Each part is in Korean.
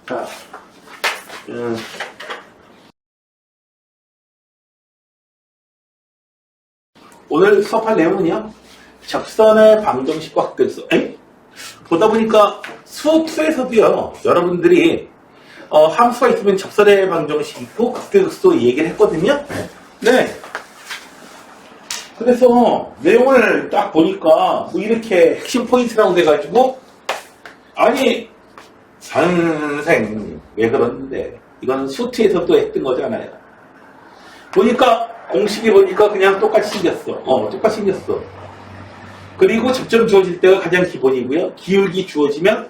자, 오늘 수업할 내용은요, 접선의 방정식과 극대극소. 보다 보니까 수업2에서도요, 여러분들이 함수가 있으면 접선의 방정식 있고 극대극소 얘기를 했거든요. 네. 그래서 내용을 딱 보니까 뭐 이렇게 핵심 포인트라고 돼가지고, 아니 선생 왜 그러는데, 이건 수2에서도 했던 거잖아요. 보니까 공식이 보니까 그냥 똑같이 생겼어. 똑같이 생겼어. 그리고 접점 주어질 때가 가장 기본이고요. 기울기 주어지면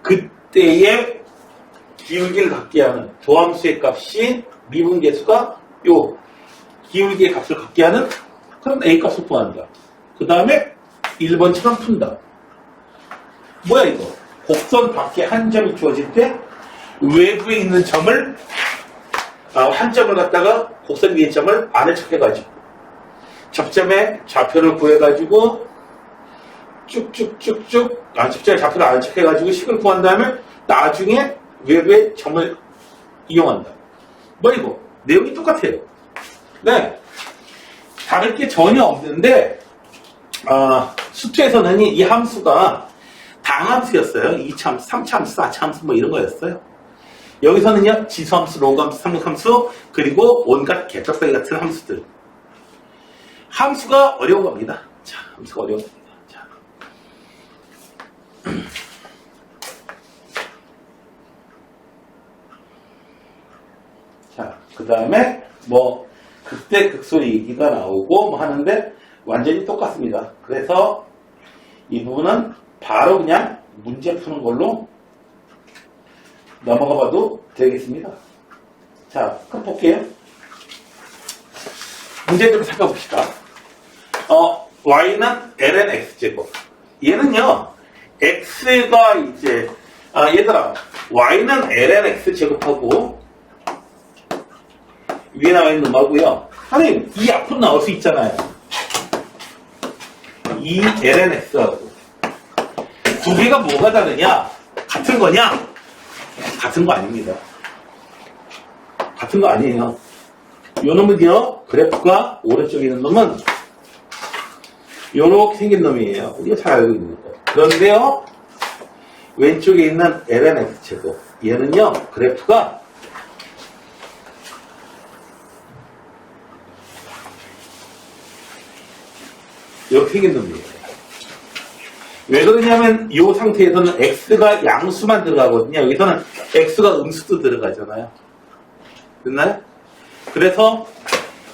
그때의 기울기를 갖게 하는 도함수의 값이 미분계수가 요 기울기의 값을 갖게 하는 그런 A 값을 구한다. 그 다음에 1번처럼 푼다. 뭐야 이거? 곡선 밖에 한 점이 주어질 때 외부에 있는 점을 한 점을 갖다가 곡선 위의 점을 안에 척해가지고 접점의 좌표를 구해가지고 쭉쭉쭉쭉 접점의 좌표를 안에 척해가지고 식을 구한 다음에 나중에 외부의 점을 이용한다. 뭐 이거? 내용이 똑같아요. 네. 다를 게 전혀 없는데 수2에서는 이 함수가 당함수였어요. 2차함수, 3차함수, 4차함수 뭐 이런 거였어요. 여기서는요, 지수함수, 로그함수, 삼각함수, 그리고 온갖 개떡다리 같은 함수들. 함수가 어려운 겁니다. 자, 함수가 어려운 겁니다. 자, 그 다음에 뭐 극대 극소 얘기가 나오고 뭐 하는데 완전히 똑같습니다. 그래서 이 부분은 바로 그냥 문제 푸는 걸로 넘어가 봐도 되겠습니다. 자, 그럼 볼게요. 문제 좀 살펴봅시다. y는 ln x제곱. 얘는요, x가 이제, 얘들아, y는 ln x제곱하고, 위에 나와 있는 놈하고요. 선생님, 이 앞으로 나올 수 있잖아요. 이 ln x하고. 두 개가 뭐가 다르냐? 같은 거냐? 같은 거 아닙니다. 같은 거 아니에요. 요 놈은요, 그래프가 오른쪽에 있는 놈은 요렇게 생긴 놈이에요. 우리가 잘 알고 있는 거. 그런데요, 왼쪽에 있는 ln x제곱. 얘는요, 그래프가 이렇게 생긴 놈이에요. 왜 그러냐면 이 상태에서는 x가 양수만 들어가거든요. 여기서는 x가 음수도 들어가잖아요. 됐나요? 그래서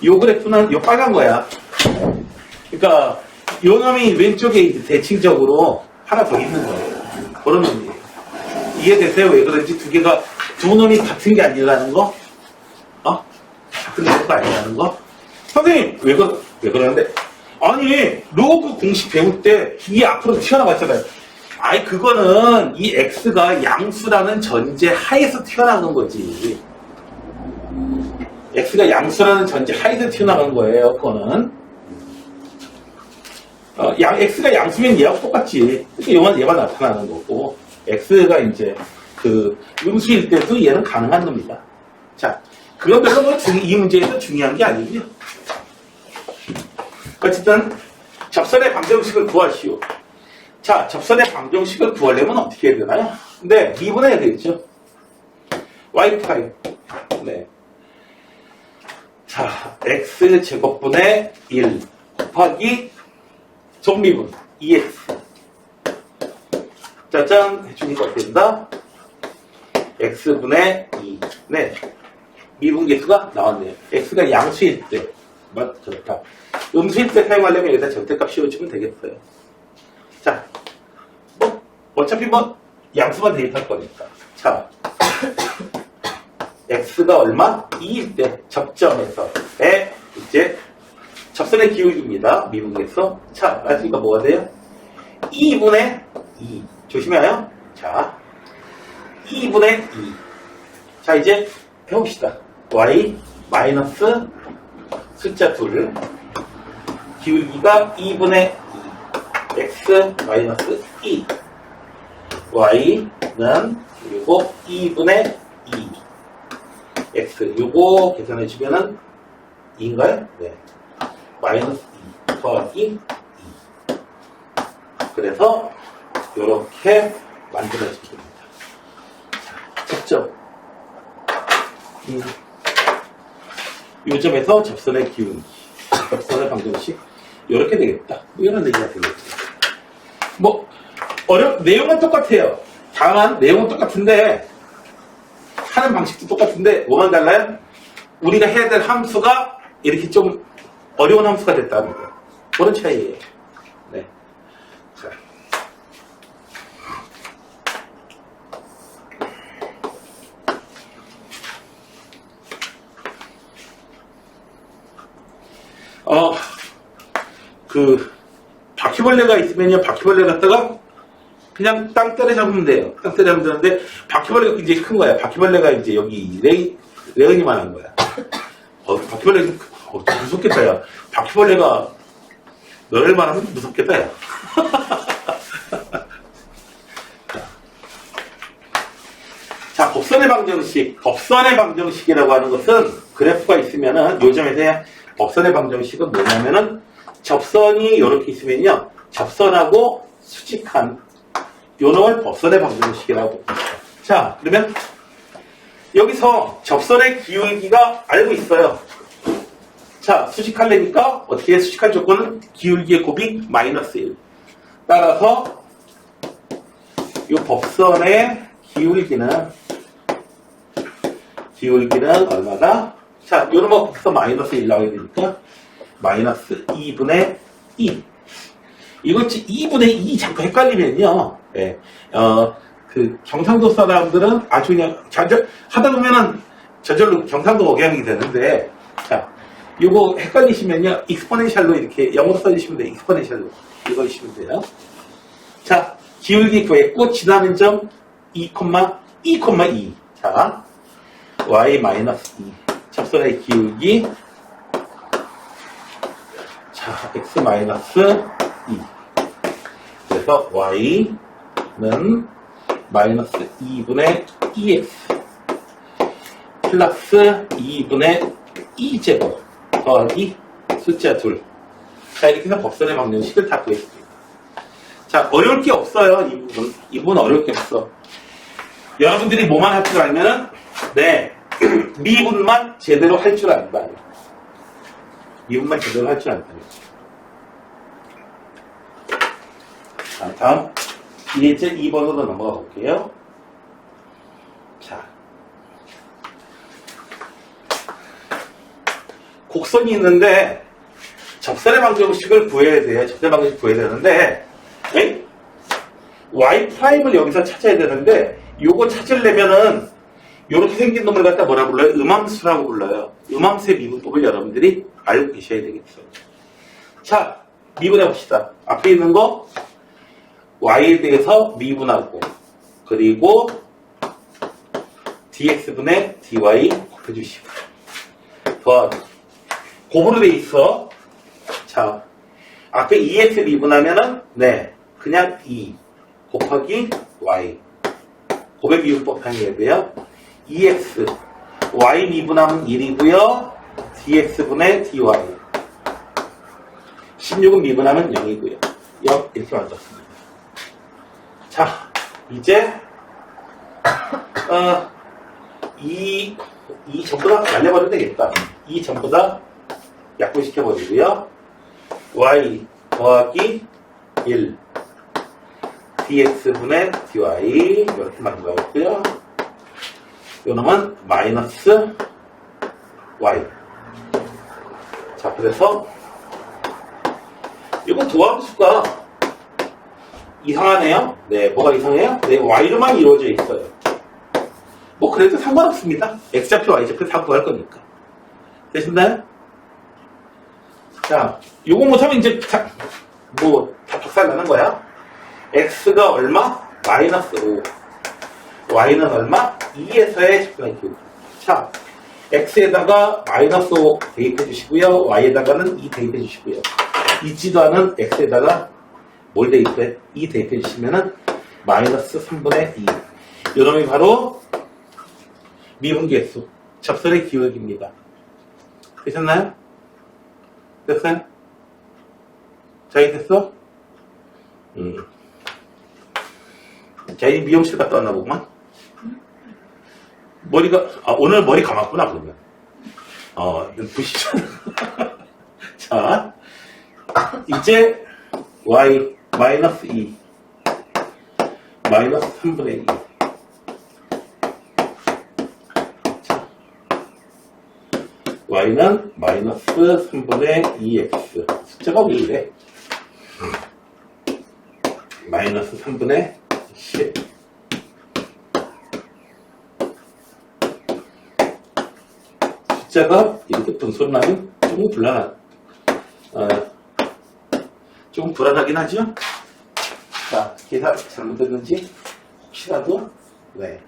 이 그래프는 이 빨간 거야. 그러니까 이 놈이 왼쪽에 이제 대칭적으로 하나 더 있는 거예요. 그런 놈이에요. 이해되세요? 왜 그런지 두 놈이 같은 게 아니라는 거? 같은 놈이 아니라는 거? 선생님 왜 그러는데? 아니, 로그 공식 배울 때 이게 앞으로 튀어나왔잖아요. 아니, 그거는 이 x가 양수라는 전제 하에서 튀어나간 거지. x가 양수라는 전제 하에서 튀어나간 거예요, 그거는. x가 양수면 얘하고 똑같지. 그러니까 얘만 나타나는 거고, x가 이제 음수일 때도 얘는 가능한 겁니다. 자, 그건 별로 이 문제에서 중요한 게 아니고요. 어쨌든 접선의 방정식을 구하시오. 자, 접선의 방정식을 구하려면 어떻게 해야 되나요? 네, 미분해야 되겠죠. y 프라임. 네. 자, x제곱분의 1 곱하기 정미분 2x. 짜잔, 해주니까 어떻게 된다? x분의 2. 네. 미분계수가 나왔네요. x가 양수일 때. 그렇다. 음수일 때 사용하려면 여기다 절대값 씌워주면 되겠어요. 자, 어차피 양수만 대입할 거니까. 자, x가 얼마? 2일 때 접점에서의 이제 접선의 기울기입니다. 미분계수. 자, 그러니까 뭐가 돼요? 2분의 2. 조심해요. 자, 2분의 2. 자, 이제 해봅시다. y 마이너스 숫자 2. 기울기가 2분의 2. x 마이너스 2. y는 그리고 그리고 2분의 2 x 요거 계산해 주면은 2인가요? 네. 마이너스 2 더하기 2. 그래서 요렇게 만들어지게 됩니다. 접점. 요점에서 접선의 기울기, 접선의 방정식 요렇게 되겠다. 이런 얘기가 되겠죠. 뭐 내용은 똑같아요. 다만 내용은 똑같은데 하는 방식도 똑같은데 뭐만 달라요? 우리가 해야 될 함수가 이렇게 좀 어려운 함수가 됐다는 거예요. 그런 차이예요. 네. 자. 바퀴벌레가 있으면요, 바퀴벌레 갖다가 그냥 땅 때려잡으면 돼요. 땅 때려잡으면 되는데, 바퀴벌레가 굉장히 큰 거야. 바퀴벌레가 이제 여기 레은이만한 거야. 바퀴벌레, 무섭겠다, 야. 바퀴벌레가 너를만 하면 무섭겠다, 야. 자, 법선의 방정식. 법선의 방정식이라고 하는 것은 그래프가 있으면은, 요즘에 법선의 방정식은 뭐냐면은, 접선이 이렇게 있으면요, 접선하고 수직한 요놈을 법선의 방정식이라고. 자, 그러면 여기서 접선의 기울기가 알고 있어요. 자, 수직할래니까 어떻게 수직할 조건은 기울기의 곱이 마이너스 1. 따라서 이 법선의 기울기는 얼마다? 자, 요놈은 거기서 마이너스 1 나오게 되니까 마이너스 2분의 2. 이거 2분의 2 자꾸 헷갈리면요. 예. 경상도 사람들은 아주 그냥 하다 보면은 저절로 경상도 억양이 되는데, 자, 요거 헷갈리시면요. 익스포넨셜로 이렇게 영어로 써주시면 돼요. 익스포넨셜로. 이거 주시면 돼요. 자, 기울기 구했고, 지나는 점 2,2,2. 자, y 마이너스 2. 접선의 기울기. 자, x 마이너스 2. 그래서 y는 마이너스 2분의 2x 플러스 2분의 2제곱 더하기 숫자 2. 자, 이렇게 해서 법선의 방정식을 다 구했습니다. 자, 어려울 게 없어요. 이 부분 어려울 게 없어. 여러분들이 뭐만 할 줄 알면은, 네, 미분만 제대로 할 줄 안다. 미분만 제대로 할 줄 안다. 자, 다음 1제 2번으로 넘어가 볼게요. 자, 곡선이 있는데 접선의 방정식을 구해야 돼요. 접선의 방정식 구해야 되는데 y''을 여기서 찾아야 되는데, 요거 찾으려면은 요렇게 생긴 놈을 갖다 뭐라 불러요? 음함수라고 불러요. 음함수의 미분법을 여러분들이 알고 계셔야 되겠어요. 자, 미분해 봅시다. 앞에 있는 거 y에 대해서 미분하고, 그리고 dx분의 dy 곱해주시고, 더하기 곱으로 돼 있어. 자, 앞에 2x 미분하면은 네, 그냥 2 곱하기 y. 곱의 미분법 사용해야 돼요. 2x y 미분하면 1이고요. dx분의 dy. 16은 미분하면 0이고요. 0 이렇게 만들었습니다. 자, 이제 이 전부 다 날려버려도 되겠다. 이 전부 다 약분시켜버리고요. y 더하기 1 dx분의 dy 이렇게 만들어있고요. 요 놈은 마이너스 y. 자, 그래서 이거 도함수가 이상하네요. 네, 뭐가 이상해요? 네, y로만 이루어져 있어요. 뭐 그래도 상관없습니다. x좌표, y좌표 다 구할 거니까. 되셨나요? 자, 요거 못하면 이제 다 박살 나는 거야. x가 얼마? 마이너스 5. y는 얼마? 2에서의 접근의 기울기. 자, x에다가 마이너스 5 대입해 주시고요. y에다가는 2 대입해 주시고요. 있지도 않은 x에다가 뭘 대입해? 2 대입해 주시면은 마이너스 3분의 2. 요놈이 바로 미분계수, 접선의 기울기입니다. 되셨나요? 됐어요? 자, 됐어? 자, 이 미용실 갔다 왔나 보구만. 오늘 머리 감았구나, 그러면. 눈부시죠? 자, 이제 y 마이너스 2 마이너스 3분의 2 y는 마이너스 3분의 2x 숫자가 왜 이래? 마이너스 3분의 10 숫자가 이렇게 분소리 나면 조금 조금 불안하긴 하죠? 자, 계산 잘못됐는지 혹시라도 네.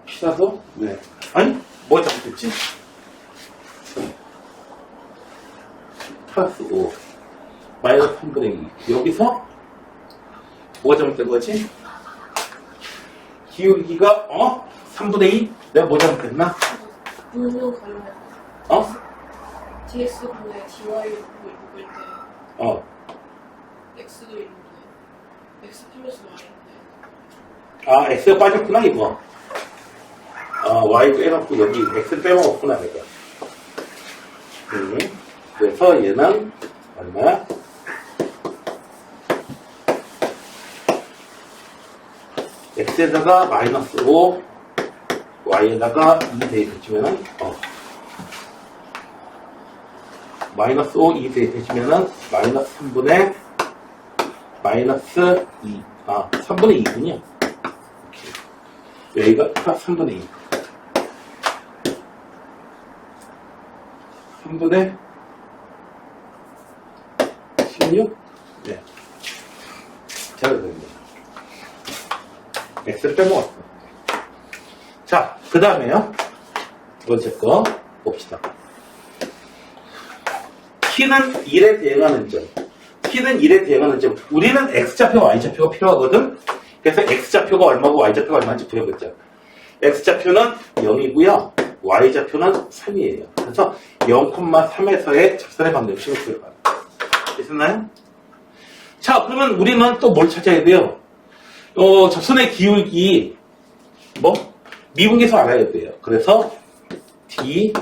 혹시라도 네. 아니 뭐가 잘못됐지? 플러스 5 마이너스 3분의 2 여기서 뭐가 잘못된 거지? 기울기가 3분의 2? 내가 뭐 잘못됐나? 분수 가면 dx분의 dy를 묶을 때 x도 있는데 x 플러스 y인데 x가 빠졌구나 이거. y 빼놓고 여기 x를 빼먹었구나 내가. 그래서 얘는 얼마야? x에다가 마이너스 5 y에다가 2 대입해주면은 마이너스 5 2 대입해주면은 마이너스 3분의 마이너스 2 3분의 2군요 여기가 플러스 3분의 2 3분의 16? 네. 잘 됩니다. x를 빼먹었어. 자, 그 다음에요. 두 번째 거 봅시다. t는 1에 대응하는 점. t는 1에 대응하는 점. 우리는 x좌표, y좌표가 필요하거든. 그래서 x좌표가 얼마고 y좌표가 얼마인지 부여보자. x좌표는 0이고요. y좌표는 3이에요. 그래서 0,3에서의 접선의 방정식을 구해봐요. 되셨나요? 자, 그러면 우리는 또 뭘 찾아야 돼요? 접선의 기울기, 미분계수 알아야 돼요. 그래서, D,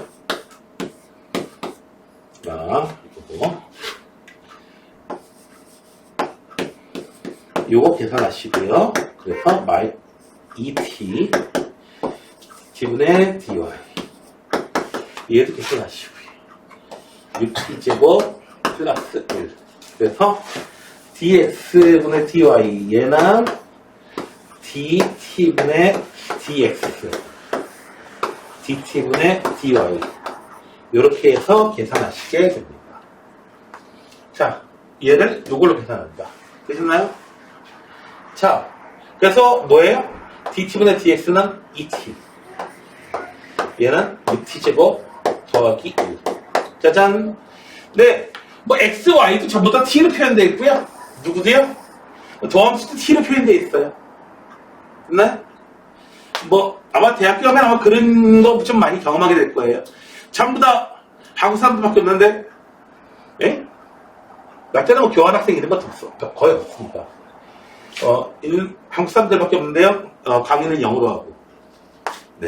요거 계산하시고요. 그래서, 2t, T분의 dy. 얘도 계산하시고요. 6t제곱 플러스 1. 그래서, dx분의 dy. 얘는, dt분의 dx, dt분의 dy 이렇게 해서 계산하시게 됩니다. 자, 얘를 이걸로 계산합니다. 되셨나요? 자, 그래서 뭐예요? dt분의 dx는 2t 얘는 6t제곱 더하기 1 짜잔. 네, x, y도 전부 다 t로 표현되어 있고요. 누구도요? 더함수도 t로 표현되어 있어요. 네? 아마 대학교 가면 아마 그런 거 좀 많이 경험하게 될 거예요. 전부 다 한국 사람들밖에 없는데, 예? 나 때는 교환학생 이런 것도 없어. 거의 없습니다. 한국 사람들밖에 없는데요. 강의는 영어로 하고. 네.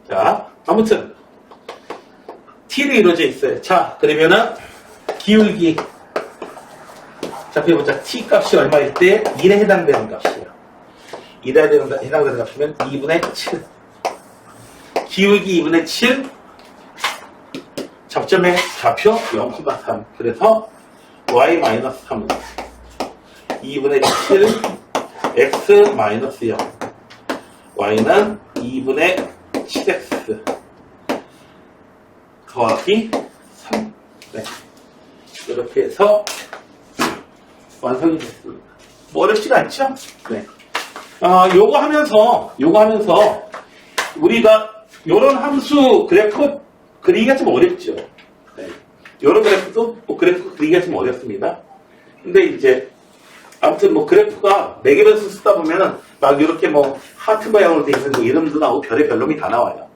자, 아무튼, T로 이루어져 있어요. 자, 그러면은, 기울기. 자, 그래보자. T 값이 얼마일 때 1에 해당되는 값이에요. 1에 해당되는 값이면 2분의 7. 기울기 2분의 7. 접점의 좌표 0,3. 그래서 y-3은 2분의 7 x 마이너스 0. y는 2분의 7x 더하기 3. 네. 이렇게 해서 완성이 됐습니다. 어렵지 않죠? 네. 요거 하면서 우리가 요런 함수 그래프 그리기가 좀 어렵죠. 네. 이런 그래프도 뭐 그래프 그리기가 좀 어렵습니다. 근데 이제 아무튼 뭐 그래프가 매개변수 쓰다 보면은 막 이렇게 뭐 하트 모양으로 돼 있는 뭐 이름도 나오고 별의별 놈이 다 나와요.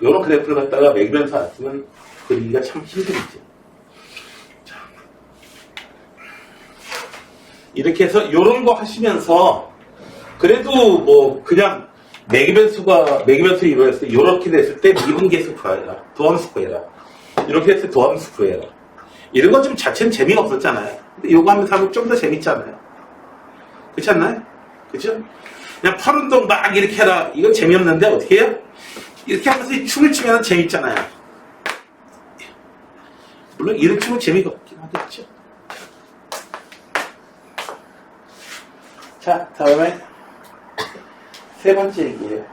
이런 그래프를 갖다가 매개변수 안 쓰면 그리기가 참 힘들죠. 자. 이렇게 해서 이런 거 하시면서 그래도 뭐 그냥 매개변수 이루어졌을 때 이렇게 됐을 때 미분계수 구해라. 도함수 구해라. 이렇게 했을 때 도함수 구해라. 이런 건 좀 자체는 재미가 없었잖아요. 근데 이거 하면서 하면 좀 더 재밌잖아요. 그렇지 않나요? 그죠? 그냥 팔 운동 막 이렇게 해라. 이건 재미없는데 어떻게 해요? 이렇게 하면서 춤을 추면 재밌잖아요. 물론 이런 춤은 재미가 없긴 하겠죠. 자, 다음에 세 번째 얘기예요.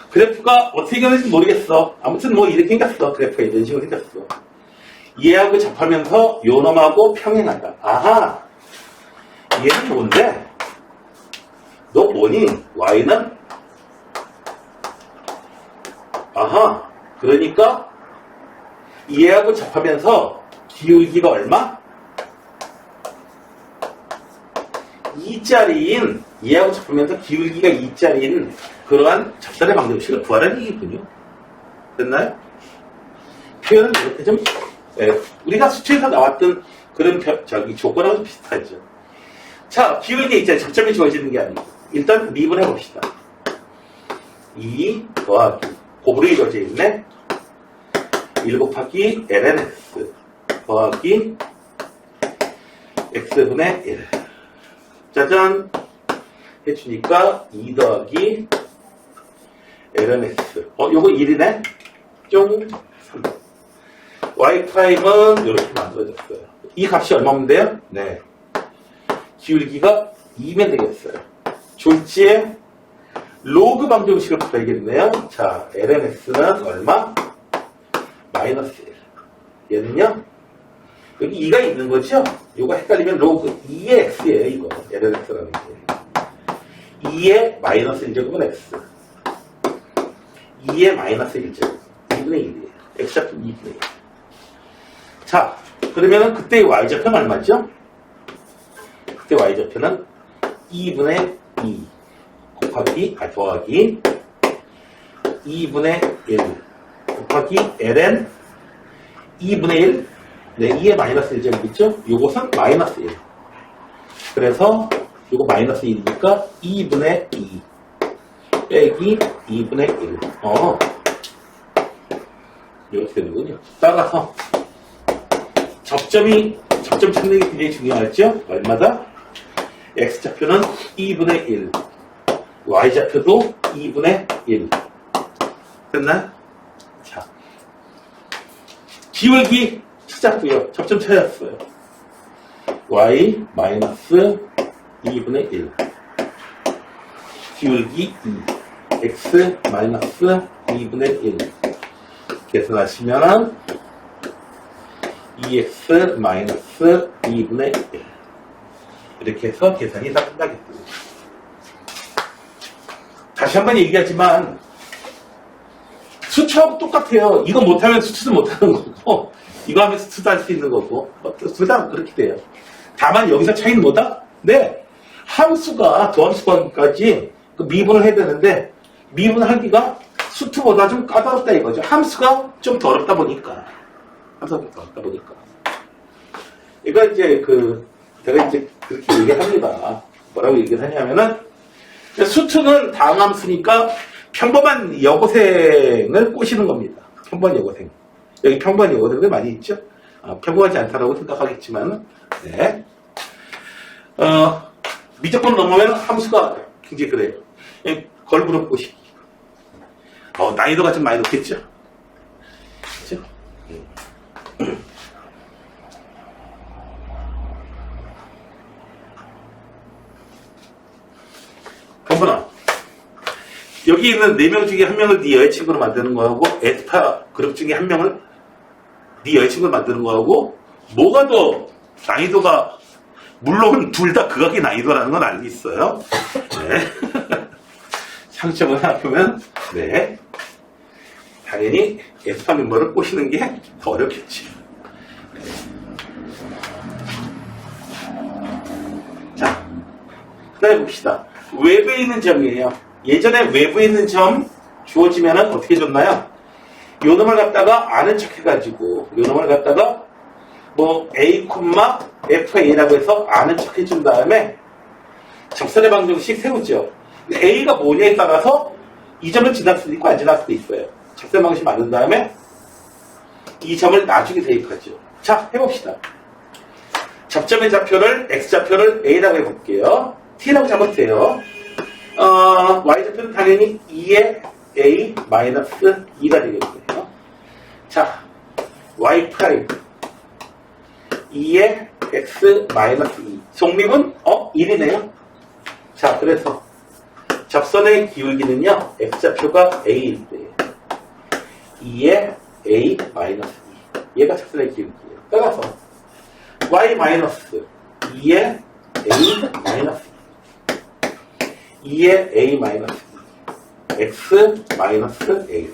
그래프가 어떻게 생겼는지 모르겠어. 아무튼 뭐 이렇게 생겼어. 그래프가 이런 식으로 생겼어. 얘하고 접하면서 요놈하고 평행하다. 아하. 얘는 뭔데? 너 뭐니? Y는? 아하. 그러니까 얘하고 접하면서 기울기가 얼마? 2짜리인 얘하고 접하면서 기울기가 2짜리인 그러한 접선의 방정식을 구하라는 얘기군요. 됐나요? 표현은 이렇게 좀 우리가 수치에서 나왔던 그런 조건하고 비슷하죠. 자, 기울기 있잖아요. 접점이 주어지는 게 아니고 일단 미분해 봅시다. 2 더하기 곱으로 이루어져 있네. 1 곱하기 ln x 더하기 x분의 1 짜잔 해주니까 2 더하기 ln x 요거 1이네. 쫑 3 y''은 이렇게 만들어졌어요. 이 값이 얼마면 돼요? 네. 기울기가 2면 되겠어요. 졸지에 로그 방정식을 풀어야겠네요. 자, ln x는 얼마? 마이너스 1. 얘는요? 여기 2가 있는 거죠? 이거 헷갈리면 로그 2의 x예요, 이거. ln x라는 게. 2의 마이너스 1제곱은 x. 2의 마이너스 1제곱. 2분의 1이에요. x좌표 2분의 1. 자, 그러면은 그때의 y좌표는 얼마죠? 그때 y좌표는 2분의 2 곱하기, 더하기 2분의 1 곱하기 ln 2분의 1. 네, 2의 마이너스 1제곱 있죠? 요것은 마이너스 1. 그래서 요거 마이너스 1이니까 2분의 2 빼기 2분의 1. 이렇게 되는군요. 따라서 접점 찾는 게 굉장히 중요하죠? 얼마다? x좌표는 2분의 1. y좌표도 2분의 1. 됐나요? 자. 기울기 찾았고요. 접점 찾았어요. y 마이너스 2분의 1. 기울기 2. x 마이너스 2분의 1. 계산하시면 2x 마이너스 2분의 1. 이렇게 해서 계산이 다 끝나겠습니다. 다시 한번 얘기하지만 수초하고 똑같아요. 이거 못하면 수초도 못하는 거고 이거 하면 수초도 할 수 있는 거고 둘 다 그렇게 돼요. 다만 여기서 차이는 뭐다? 네, 함수가 도함수까지 미분을 해야 되는데 미분하기가 수투보다 좀 까다롭다 이거죠. 함수가 좀 더 어렵다 보니까. 함수가 좀 더 어렵다 보니까. 이거 이제 제가 이제 그렇게 얘기합니다. 뭐라고 얘기를 하냐면은 수투는 다항함수니까 평범한 여고생을 꼬시는 겁니다. 평범한 여고생. 여기 평범한 여고생들 많이 있죠? 평범하지 않다라고 생각하겠지만, 네. 미적분 넘으면 함수가 굉장히 그래요. 걸그룹 꼬시기. 난이도가 좀 많이 높겠죠? 그죠? 번번아. 여기 있는 4명 중에 1명을 네 여자친구로 만드는 거하고 에스파 그룹 중에 1명을 네 여자친구로 만드는 거하고 뭐가 더 난이도가 물론 둘 다 극악의 난이도라는 건 알고 있어요. 네. 상점을 생각하면, 네. 당연히 에스파 멤버를 꼬시는 게 더 어렵겠지. 자, 그 다음에 봅시다. 외부에 있는 점이에요. 예전에 외부에 있는 점 주어지면 어떻게 줬나요? 요 놈을 갖다가 아는 척 해가지고, 요 놈을 갖다가 뭐 A, FA라고 해서 아는 척 해준 다음에 접선의 방정식 세우죠. 근데 A가 뭐냐에 따라서 이 점을 지날 수도 있고 안 지날 수도 있어요. 접선의 방정식 만든 다음에 이 점을 나중에 대입하죠. 자, 해봅시다. 접점의 좌표를, X좌표를 A라고 해볼게요. T라고 잡으세요. Y좌표는 당연히 2의 A 마이너스 2가 되겠고요. 자, Y 프라임 2의 X 마이너스 2. 속립은 1이네요. 자, 그래서 접선의 기울기는요, X좌표가 A일 때 2의 A 마이너스 2. 얘가 접선의 기울기예요. 따라서 Y 마이너스 2의 A 마이너스 2. 2의 A 마이너스 2. X 마이너스 A.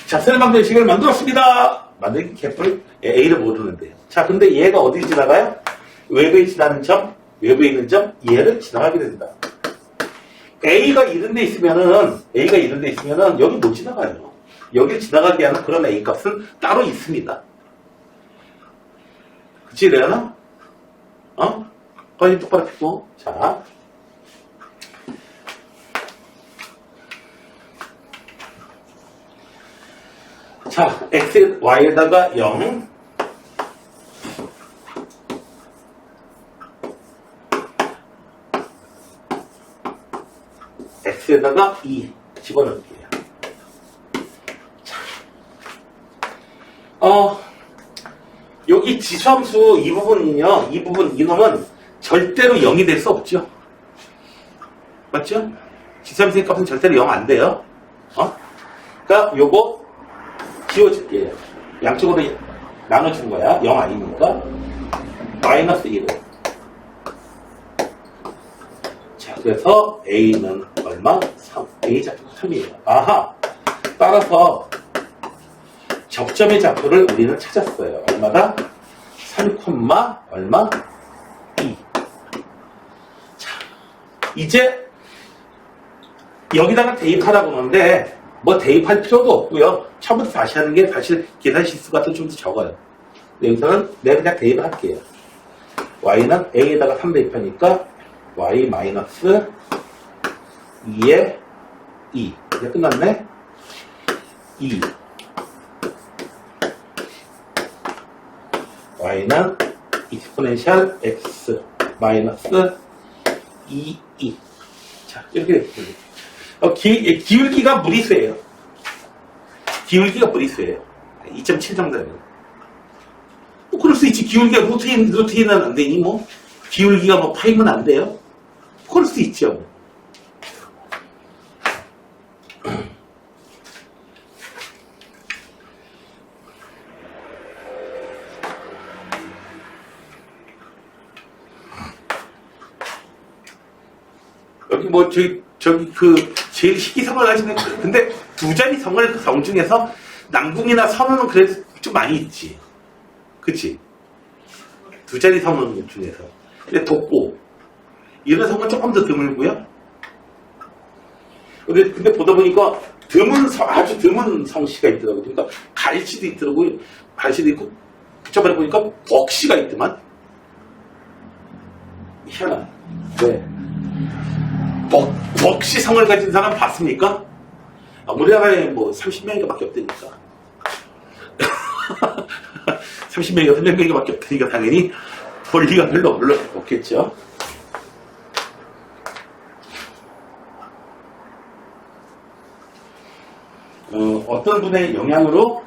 접선의 방정식을 만들었습니다. 만들기 개뿔. A를 모르는데요. 자, 근데 얘가 어디 지나가요? 외부에 지나는 점, 외부에 있는 점, 얘를 지나가게 된다. A가 이런 데 있으면은 여기 못 지나가요. 여기 지나가게 하는 그런 A 값은 따로 있습니다. 그치, 레아나? 빨리 똑바로 펴고. 자. 자, X, Y에다가 0. X에다가 2 집어넣을게요. 자. 여기 지수함수 이 부분은요, 이놈은 절대로 0이 될 수 없죠. 맞죠? 지수함수의 값은 절대로 0 안 돼요. 그러니까 요거 지워줄게요. 양쪽으로 나눠준 거야. 0 아니니까. 마이너스 1을. 자, 그래서 A는 얼마? 3. A 좌표가 3이에요. 아하! 따라서 접점의 좌표를 우리는 찾았어요. 얼마다? 3, 얼마? 2. 자, 이제 여기다가 대입하라고 하는데 뭐 대입할 필요도 없고요. 처음부터 다시 하는 게 사실 계산 실수가 좀 더 적어요. 여기서는 내가 그냥 대입을 할게요. Y는 A에다가 3 대입하니까 Y 마이너스 2에 2. 이제 끝났네. 2. Y는 익스포넨셜 X 마이너스 2. 자, 이렇게 됐습니다. 기울기가 무리수예요. 기울기가 무리수예요. 2.7 정도면. 그럴 수 있지. 기울기가 루트인은 안 되니, 뭐. 기울기가 뭐 파이면 안 돼요? 그럴 수 있죠. 여기 뭐, 제일 희귀성을 가지는, 근데 두 자리 성 중에서 남궁이나 선우는 그래도 좀 많이 있지. 그치? 두 자리 성은 중에서. 근데 독고, 이런 성은 조금 더 드물고요. 근데 보다 보니까 아주 드문 성씨가 있더라고요. 그러니까 갈씨도 있더라고요. 갈씨도 있고, 붙여버려 보니까 벅씨가 있더만. 희한하네. 네. 벅씨 성을 가진 사람 봤습니까? 우리나라에 뭐 30명인가 밖에 없다니까. 30명인가 30명인가 밖에 없다니까 당연히 볼 리가 별로 없겠죠. 어떤 분의 영향으로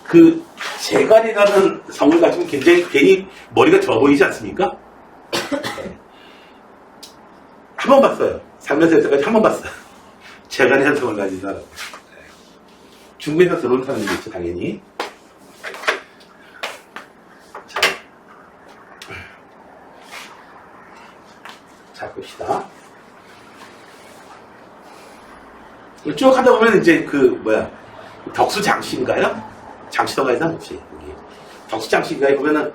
그 재갈이라는 성을 가지고 굉장히 괜히 머리가 져 보이지 않습니까? 한 번 봤어요. 살면서 여태까지 한 번 봤어요. 재갈이라는 성을 가진 사람. 중국에서 들어온 사람이 있죠, 당연히. 자, 봅시다. 쭉 하다 보면 이제 덕수장씨인가요? 장씨더가 있나 혹시 여기 덕수장씨인가요? 보면은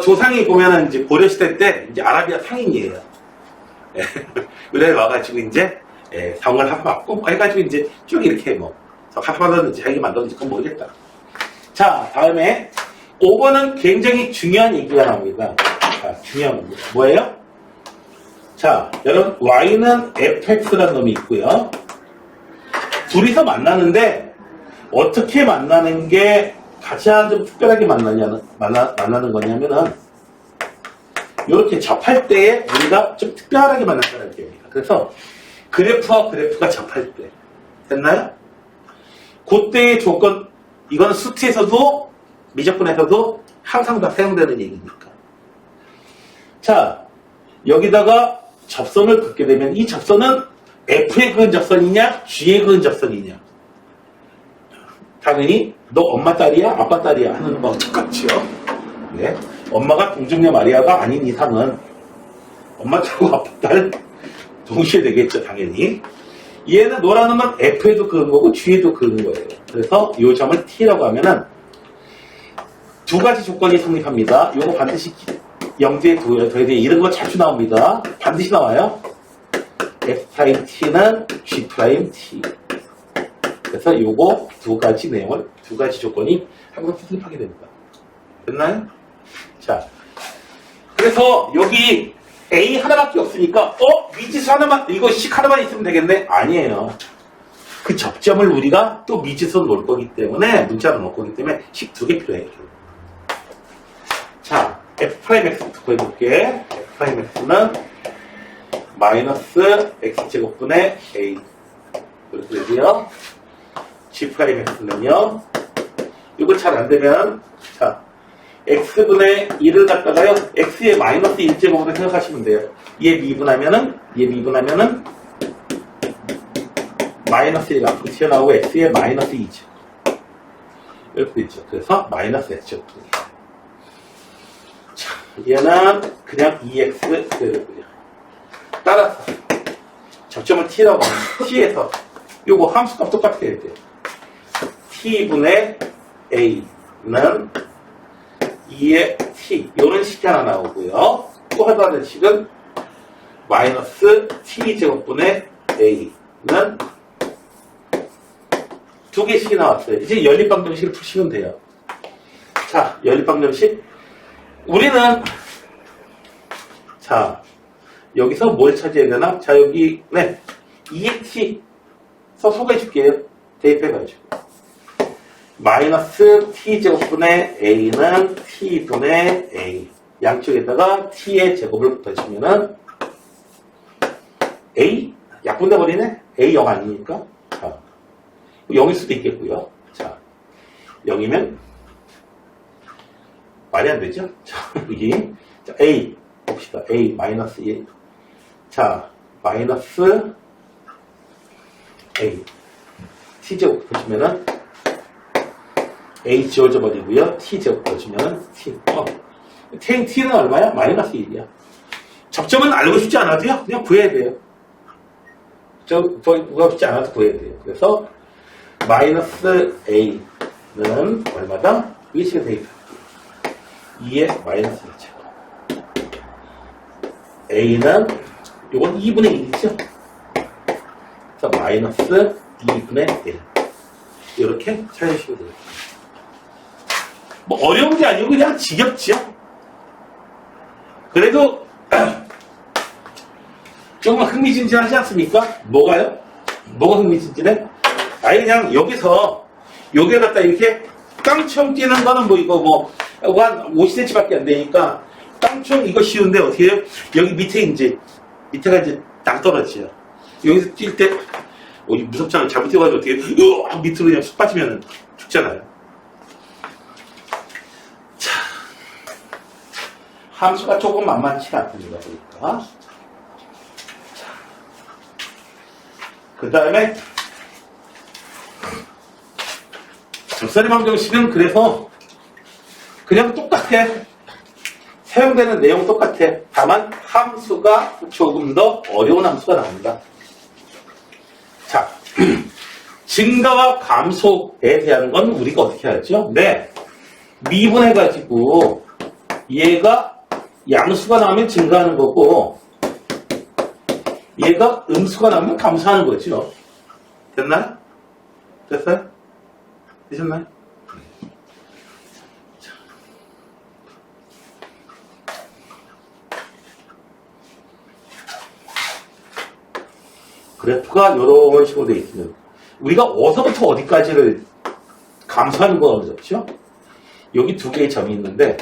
조상이 보면은 이제 고려시대 때 이제 아라비아 상인이에요. 그래 와가지고 이제 성을 합하고 해가지고 이제 쭉 이렇게 뭐 합하든지 자기 만들든지 그건 모르겠다. 자, 다음에 5번은 굉장히 중요한 얘기가 나옵니다. 자, 중요한 겁니다. 뭐예요? 자, 여러분 Y는 fx라는 놈이 있고요. 둘이서 만나는데 어떻게 만나는 게 가장 좀 특별하게 만나는 거냐면은 이렇게 접할 때에 우리가 좀 특별하게 만난다는 얘기입니다. 그래서 그래프와 그래프가 접할 때 됐나요? 그때의 조건 이건 수트에서도 미적분에서도 항상 다 사용되는 얘기니까. 자, 여기다가 접선을 긋게 되면 이 접선은 F에 그은 접선이냐 G에 그은 접선이냐. 당연히 너 엄마 딸이야 아빠 딸이야 하는 거 똑같죠. 네. 엄마가 동정녀 마리아가 아닌 이상은 엄마 딸과 아빠 딸 동시에 되겠죠. 당연히. 얘는 노라는 건 F에도 그은 거고 G에도 그은 거예요. 그래서 이 점을 T라고 하면은 두 가지 조건이 성립합니다. 이거 반드시 영지에 더해야 돼. 이런 거 자주 나옵니다. 반드시 나와요. F'T는 G'T. 그래서 요거 두 가지 내용을, 두 가지 조건이 항상 성립하게 됩니다. 됐나요? 자. 그래서 여기 A 하나밖에 없으니까, 미지수 하나만, 이거 식 하나만 있으면 되겠네? 아니에요. 그 접점을 우리가 또 미지수로 놓을 거기 때문에, 문자로 놓을 거기 때문에 식 두 개 필요해요. 자, F'X부터 구해볼게. F'X는 마이너스 X제곱분의 A. 이렇게 되고요. G'X는요. 이거 잘 안 되면, 자, X분의 1을 갖다가요, X의 마이너스 1제곱으로 생각하시면 돼요. 얘 미분하면은, 마이너스 1가 앞으로 튀어나오고, X의 마이너스 2죠. 이렇게 되죠. 그래서 마이너스 X죠. 자, 얘는 그냥 2X 그대로고요. 따라서, 접점을 T라고 하면, T에서, 요거 함수값 똑같게 해야 돼요. T분의 A는 2의 T, 요런 식이 하나 나오고요. 또 하나의 식은 마이너스 T제곱분의 A는 두 개씩이 나왔어요. 이제 연립방정식을 푸시면 돼요. 자, 연립방정식. 우리는, 자, 여기서 뭘 찾아야 되나? 자, 여기, 2의 T. 소개해 줄게요. 대입해가지고. 마이너스 t제곱분의 a는 t분의 a. 양쪽에다가 t의 제곱을 붙여주면은 a? 약분돼 버리네? a 0 아니니까. 자, 0일 수도 있겠고요. 자, 0이면 말이 안 되죠? 자, 여기. 자, a. 봅시다. a 마이너스 1. 자, 마이너스 a. t제곱 붙여주면은 a 지워져 버리고요. t제곱 붙여주면 t. t는 얼마야? 마이너스 1이야. 접점은 알고 싶지 않아도요. 그냥 구해야 돼요. 구하고 싶지 않아도 구해야 돼요. 그래서 마이너스 a는 얼마다? 위치가 대입할게요. 2의 마이너스 1제곱. a는 이건 2분의 1이죠. 자, 마이너스 2분의 1. 이렇게 찾으시면 돼요. 뭐 어려운 게 아니고 그냥 지겹지요. 그래도 조금 흥미진진하지 않습니까? 뭐가요? 뭐가 흥미진진해? 아니 그냥 여기서 여기에 갖다 이렇게 깡총 뛰는 거는 뭐 이거 뭐 한 50cm밖에 안 되니까 깡총 이거 쉬운데 어떻게 해요? 여기 밑에 밑에가 이제 딱 떨어지죠. 여기서 뛸 때 무섭잖아요. 잘못 뛰어가지고 어떻게 밑으로 그냥 쑥 빠지면 죽잖아요. 자, 함수가 조금 만만치가 않습니다. 보니까. 그 다음에 적선의 방정식은 그래서 그냥 똑같아. 사용되는 내용 똑같아. 다만 함수가 조금 더 어려운 함수가 나옵니다. 자, 증가와 감소에 대한 건 우리가 어떻게 하죠? 네. 미분해가지고 얘가 양수가 나오면 증가하는 거고 얘가 음수가 나오면 감소하는 거죠. 됐나요? 됐어요? 되셨나요? 그래프가 이런 식으로 되어 있으면 우리가 어디서부터 어디까지를 감소하는 거가 그렇죠? 여기 두 개의 점이 있는데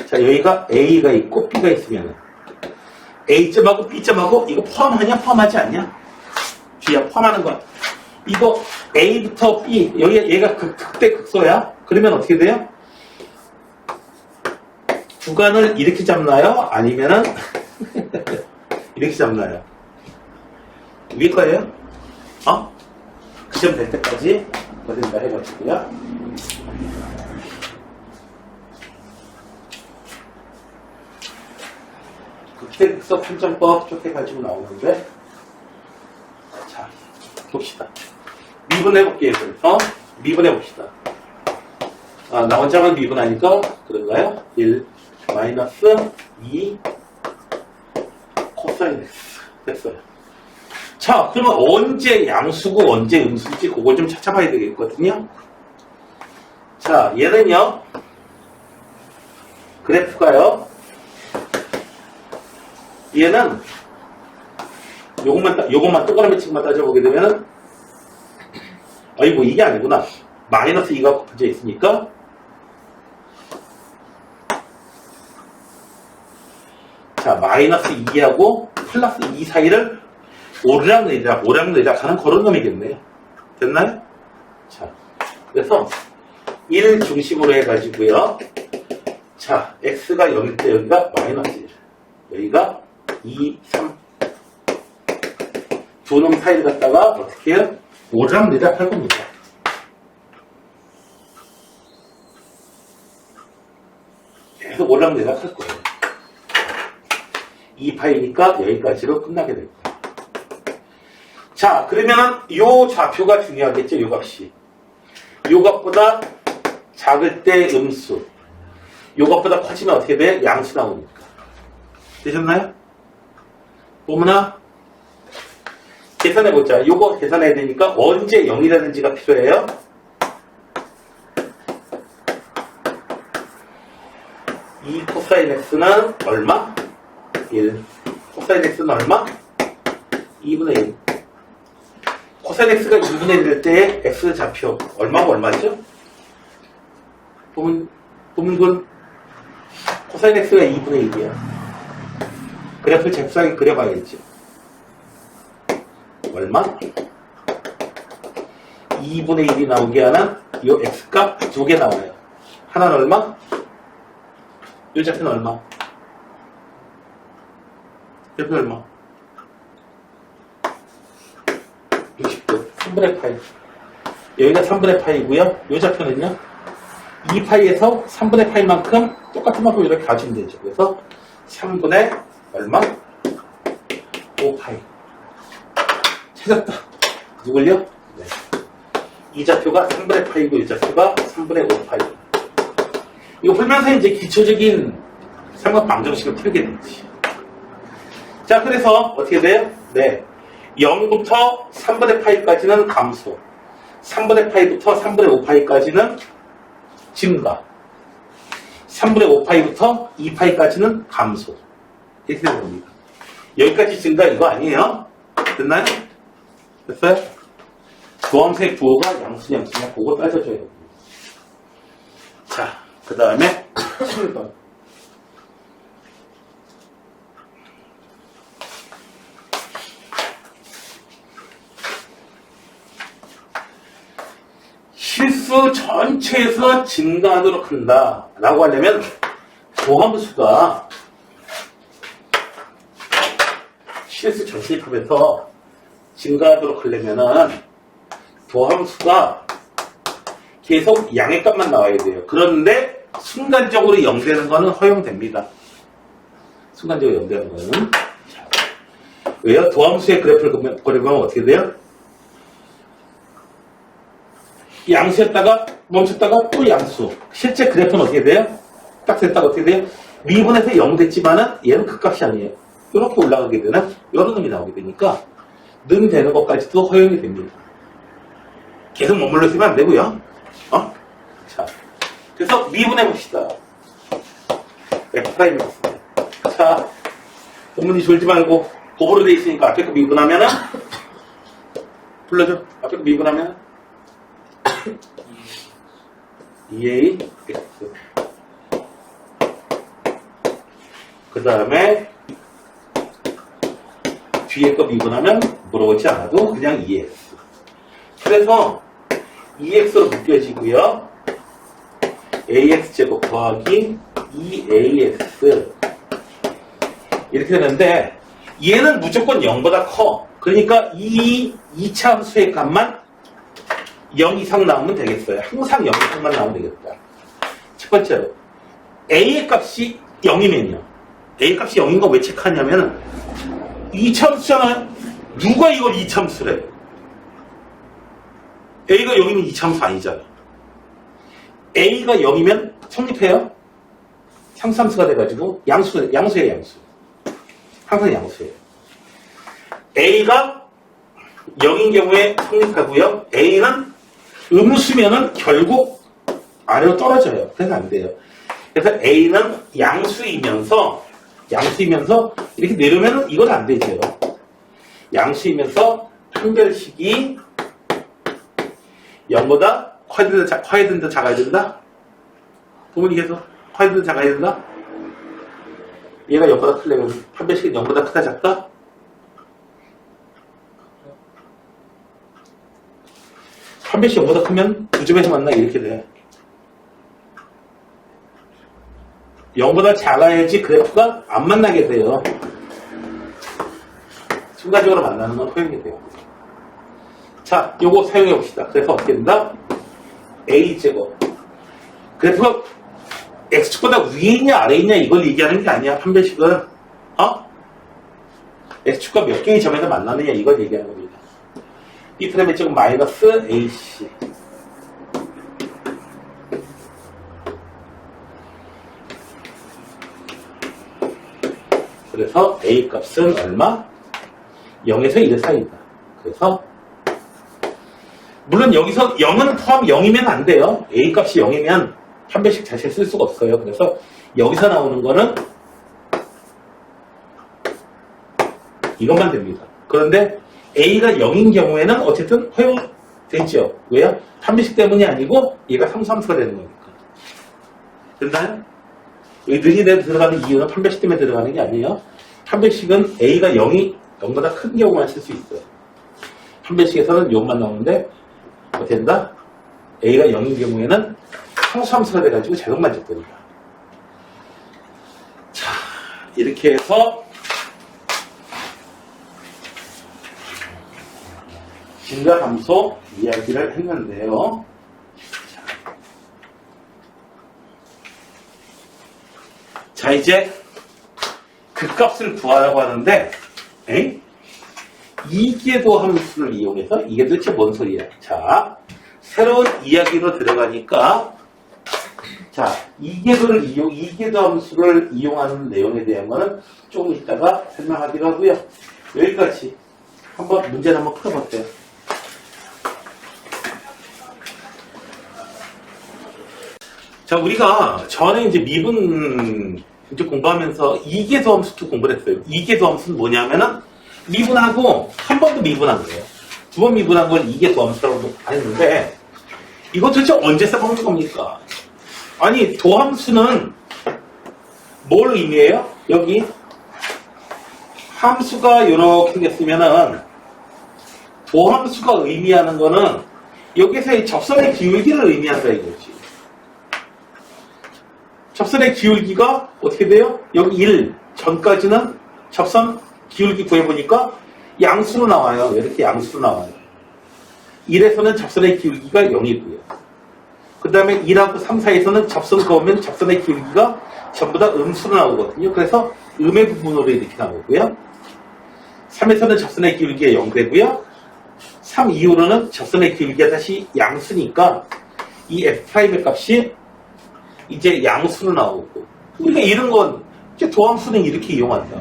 자 여기가 A가 있고 B가 있으면 A점하고 B점하고 이거 포함하냐 포함하지 않냐? B야 포함하는 거야. 이거 A부터 B 여기 얘가 극대 극소야? 그러면 어떻게 돼요? 구간을 이렇게 잡나요? 아니면은 이렇게 잡나요? 위에 거예요? 그 점 될 때까지 어딘가 해가지고요. 극대극소 판정법 쪽 해가지고 나오는데 자 봅시다. 미분해볼게요. 미분해봅시다. 나 혼자만 미분하니까 그런가요? 1 마이너스 2 코사인 X 됐어요. 자, 그러면 언제 양수고 언제 음수인지 그걸 좀 찾아봐야 되겠거든요. 자, 얘는요. 그래프가요. 얘는 요것만 동그라미 층만 따져보게 되면은 아이고 이게 아니구나. 마이너스 2가 곱해져 있으니까 자, 마이너스 2하고 플러스 2 사이를 오락내리락 하는 그런 놈이겠네요. 됐나요? 자, 그래서 1 중심으로 해가지고요. 자, x가 0일 때 여기가 마이너스 1. 여기가 2, 3. 두 놈 사이를 갖다가 어떻게 해요? 오락내리락 할 겁니다. 계속 오락내리락 할 거예요. 2파이니까 여기까지로 끝나게 될 거예요. 자, 그러면은 요 좌표가 중요하겠죠, 요 값이. 요 값보다 작을 때 음수. 요 값보다 커지면 어떻게 돼? 양수 나오니까. 되셨나요? 보면아 계산해보자. 요거 계산해야 되니까 언제 0이라는지가 필요해요? 이 코사인 x는 얼마? 1. 코사인 x는 얼마? 2분의 1. 코사인 x가 2분의 1 될 때 x 좌표 얼마가 얼마죠? 보면 그건 코사인 x가 2분의 1이야. 그래프를 잽싸게 그려봐야겠죠. 얼마? 2분의 1이 나오게 하는 이 x값 두 개 나와요. 하나는 얼마? 이 좌표는 얼마? 좌표 얼마? 60도. 3분의 파이. 여기가 3분의 파이고요. 이 좌표는요. 2파이에서 3분의 파이만큼 똑같은 만큼 이렇게 가주면 되죠. 그래서 3분의 얼마? 5파이. 찾았다. 누굴요? 네. 이 좌표가 3분의 파이고 이 좌표가 3분의 5파이. 이거 풀면서 이제 기초적인 삼각 방정식을 풀게 되지. 자, 그래서 어떻게 돼요? 네. 0부터 3분의 파이까지는 감소. 3분의 파이부터 3분의 5파이까지는 증가. 3분의 5파이부터 2파이까지는 감소. 이렇게 되는 겁니다. 여기까지 증가 이거 아니에요? 됐나요? 됐어요? 부함수의 부호가 양수냐 양수냐 그거 따져줘야 됩니다. 자, 그 다음에 7번. 실수 전체에서 증가하도록 한다 라고 하려면 부함수가 실수 전체를 보면서 증가하도록 하려면은 부함수가 계속 양의 값만 나와야 돼요. 그런데 순간적으로 0 되는 거는 허용됩니다. 순간적으로 0 되는 거는. 왜요? 도함수의 그래프를 그리면 어떻게 돼요? 양수였다가 멈췄다가 또 양수. 실제 그래프는 어떻게 돼요? 딱 됐다가 어떻게 돼요? 미분에서 0 됐지만은 얘는 극값이 아니에요. 이렇게 올라가게 되는 이런 놈이 나오게 되니까 는 되는 것까지도 허용이 됩니다. 계속 머물러 있으면 안 되고요. 자, 그래서 미분해 봅시다. F'이 있습니다. 자, 어머니 졸지 말고 고보로 돼 있으니까 앞에 거 미분하면은 불러줘. 앞에 거 미분하면 2A X. 그 다음에 뒤에 거 미분하면 물어보지 않아도 그냥 2X. 그래서 2X로 묶여지고요. AX제곱 더하기 2AX 이렇게 되는데 얘는 무조건 0보다 커. 그러니까 이 2차 함수의 값만 0 이상 나오면 되겠어요. 항상 0 이상만 나오면 되겠다. 첫 번째로 A의 값이 0이면요. A 값이 0인 거 왜 체크하냐면은 2차 함수잖아요. 누가 이걸 2차 함수래? A가 0이면 2차 함수 아니잖아요. A가 0이면 성립해요? 상수함수가 돼가지고 양수예요, 양수. 항상 양수예요. A가 0인 경우에 성립하고요. A는 음수면은 결국 아래로 떨어져요. 그래서 안 돼요. 그래서 A는 양수이면서 이렇게 내려면은 이건 안 되죠. 양수이면서 판별식이 0보다 커야 된다, 작아야 된다? 부모님 계속 커야 된다, 작아야 된다? 얘가 0보다 크려면 판별식이 0보다 크다, 작다? 판별식 0보다 크면 두 점에서 만나 이렇게 돼. 0보다 작아야지 그래프가 안 만나게 돼요. 순간적으로 만나는 건 허용이 돼요. 자, 요거 사용해 봅시다. 그래서 어떻게 된다? A제곱. 그래프가 X축보다 위에 있냐 아래에 있냐 이걸 얘기하는 게 아니야. 판별식은. X축과 몇 개의 점에서 만나느냐 이걸 얘기하는 겁니다. 이 트램의 지금 마이너스 AC. 그래서 A 값은 얼마? 0에서 1 사이다. 그래서 물론 여기서 0은 포함 0이면 안 돼요. A 값이 0이면 판별식 자체를 쓸 수가 없어요. 그래서 여기서 나오는 거는 이것만 됩니다. 그런데 A가 0인 경우에는 어쨌든 허용되죠. 왜요? 판별식 때문이 아니고 얘가 상수함수가 되는 거니까. 됐나요? 여기 는이 내로 들어가는 이유는 판별식 때문에 들어가는 게 아니에요. 판별식은 A가 0보다 큰 경우만 쓸 수 있어요. 판별식에서는 0만 나오는데 어떻게 된다? A가 0인 경우에는 상수함수가 돼가지고 자동 만족됩니다. 자, 이렇게 해서 증가함수 이야기를 했는데요. 자, 이제 그 값을 구하라고 하는데, 이계도 함수를 이용해서, 이게 도대체 뭔 소리야? 자, 새로운 이야기로 들어가니까, 자, 이계도 함수를 이용하는 내용에 대한 거는 조금 이따가 설명하기로 하고요. 여기까지 한번 문제를 한번 풀어볼게요. 자, 우리가 전에 이제 미분 이제 공부하면서 이계도 함수도 공부를 했어요. 이계도 함수는 뭐냐면은 미분하고 한 번도 미분한 거예요. 두 번 미분한 걸 이계도 함수라고 했는데 이거 도대체 언제 써먹는 겁니까? 아니, 도함수는 뭘 의미해요? 여기 함수가 이렇게 생겼으면은 도함수가 의미하는 거는 여기서의 접선의 기울기를 의미한다 이거지. 접선의 기울기가 어떻게 돼요? 여기 1 전까지는 접선 기울기 구해보니까 양수로 나와요. 이렇게 양수로 나와요. 1에서는 접선의 기울기가 0이고요. 그 다음에 1하고 3 사이에서는 접선 그으면 접선의 기울기가 전부 다 음수로 나오거든요. 그래서 음의 부분으로 이렇게 나오고요. 3에서는 접선의 기울기가 0 되고요. 3 이후로는 접선의 길이가 다시 양수니까 이 F'의 값이 이제 양수로 나오고, 우리가 이런 건 이제 도함수는 이렇게 이용한다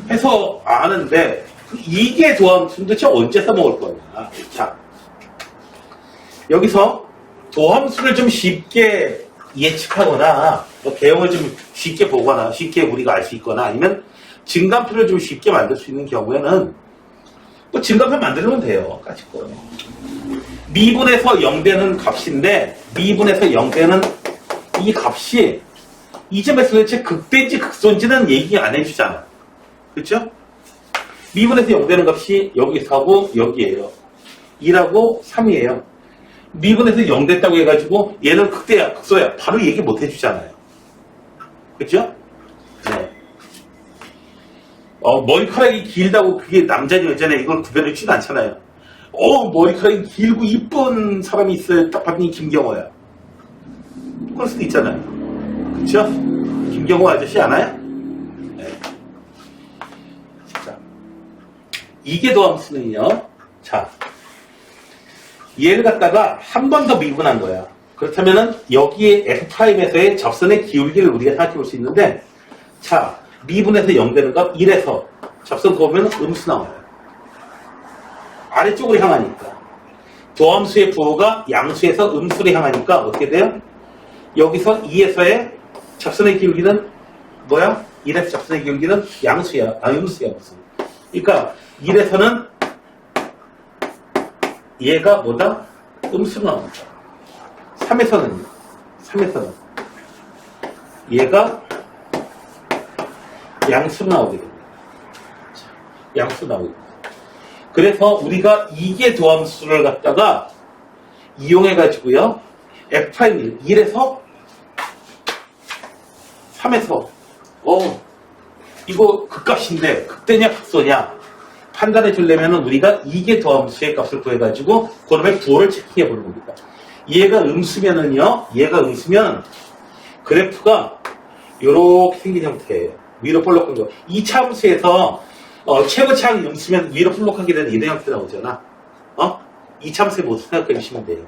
해서 아는데, 이게 도함수는 도대체 언제 써먹을 거냐. 자, 여기서 도함수를 좀 쉽게 예측하거나 뭐 개형을 좀 쉽게 보거나 쉽게 우리가 알 수 있거나 아니면 증감표를 좀 쉽게 만들 수 있는 경우에는 뭐 증감표 만들면 돼요. 까짓 거. 미분에서 0되는 값인데 미분에서 0되는 이 값이 이 점에서 도대체 극대인지 극소인지는 얘기 안 해주잖아. 그렇죠? 미분에서 0되는 값이 여기서하고 여기에요. 2라고 3이에요. 미분에서 0 됐다고 해가지고 얘는 극대야 극소야 바로 얘기 못 해주잖아요. 그렇죠? 네. 머리카락이 길다고 그게 남자냐 여자냐 이걸 구별해 주진 않잖아요. 머리카락이 길고 이쁜 사람이 있어요. 딱 봤더니 김경호야. 그럴 수도 있잖아요. 그렇죠? 김경호 아저씨 아나요? 네. 자, 이게 도함수는요. 자, 얘를 갖다가 한 번 더 미분한 거야. 그렇다면은 여기에 F'에서의 접선의 기울기를 우리가 생각해 볼 수 있는데, 자, 미분에서 0 되는 값 1에서 접선 그으면 음수 나와요. 아래쪽으로 향하니까. 도함수의 부호가 양수에서 음수로 향하니까 어떻게 돼요? 여기서 2에서의 접선의 기울기는 뭐야? 1에서 접선의 기울기는 양수야. 음수야, 음수. 그러니까 1에서는 얘가 뭐다? 음수로 나온다. 3에서는 얘가 양수로 나오게 됩니다. 양수로 나오게 됩니다. 그래서 우리가 이게 도함수를 갖다가 이용해가지고요. F'를 1에서 3에서 이거 극값인데 극대냐 극소냐 판단해 주려면 우리가 이게 도함수의 값을 구해가지고 그놈의 부호를 체킹해 보는 겁니다. 얘가 음수면은요, 얘가 음수면 그래프가 요렇게 생긴 형태예요. 위로 볼록한 거. 2차 함수에서 최고차항이 음수면 위로 볼록하게 되는 이런 형태 나오잖아. 2차 함수의 모습 생각해 주시면 돼요.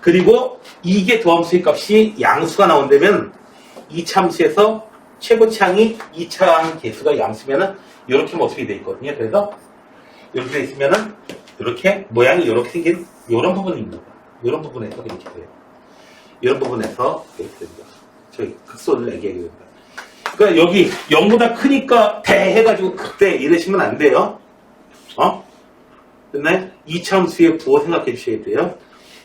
그리고 이게 도함수의 값이 양수가 나온다면 2차 함수에서 최고차항이 2차항 개수가 양수면은 이렇게 모습이 되어 있거든요. 그래서 이렇게 되어 있으면은 이렇게 모양이 이렇게 생긴 이런 부분이 있는 거야. 이런 부분에서 이렇게 돼요. 이런 부분에서 이렇게 됩니다. 저희 극소를 내게 됩니다. 그러니까 여기 0보다 크니까 대 해가지고 극대 이러시면 안 돼요. 됐나요? 2차 함수의 부호 생각해 주셔야 돼요.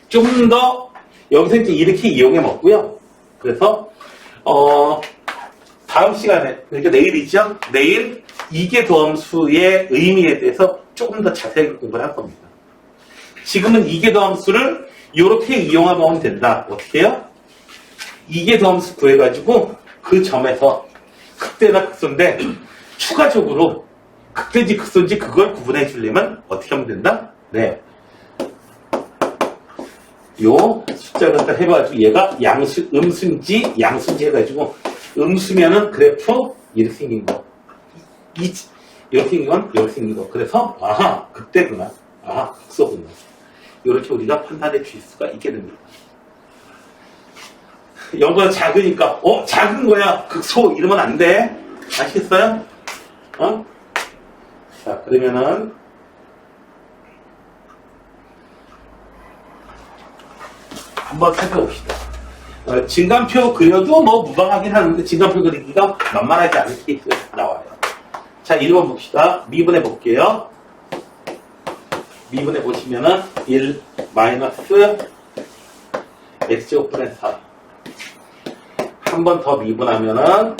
좀 더 여기서 이제 이렇게 이용해 먹고요. 그래서 다음 시간에, 그러니까 내일이죠? 내일 이게 도함수의 의미에 대해서 조금 더 자세하게 공부를 할 겁니다. 지금은 이게 도함수를 이렇게 이용하면 된다. 어떻게 해요? 이게 도함수 구해가지고 그 점에서 극대나 극소인데 추가적으로 극대인지 극소인지 그걸 구분해 주려면 어떻게 하면 된다? 네. 요 숫자를 갖다 해봐가지고 얘가 음수인지 양수인지 해가지고 음수면은 그래프 이렇게 생긴 거. 이렇게 생긴 건 이렇게 생긴 거. 그래서 아하 극대구나. 아하 극소구나. 이렇게 우리가 판단해 줄 수가 있게 됩니다. 0보다 작으니까 작은 거야 극소 이러면 안 돼. 아시겠어요? 자 그러면은 한번 살펴봅시다. 진간표 그려도 뭐 무방하긴 하는데 진간표 그리기가 만만하지 않은 케이스가 나와요. 자 1번 봅시다. 미분해 볼게요. 미분해 보시면은 1 마이너스 x제곱분의 4 한 번 더 미분하면은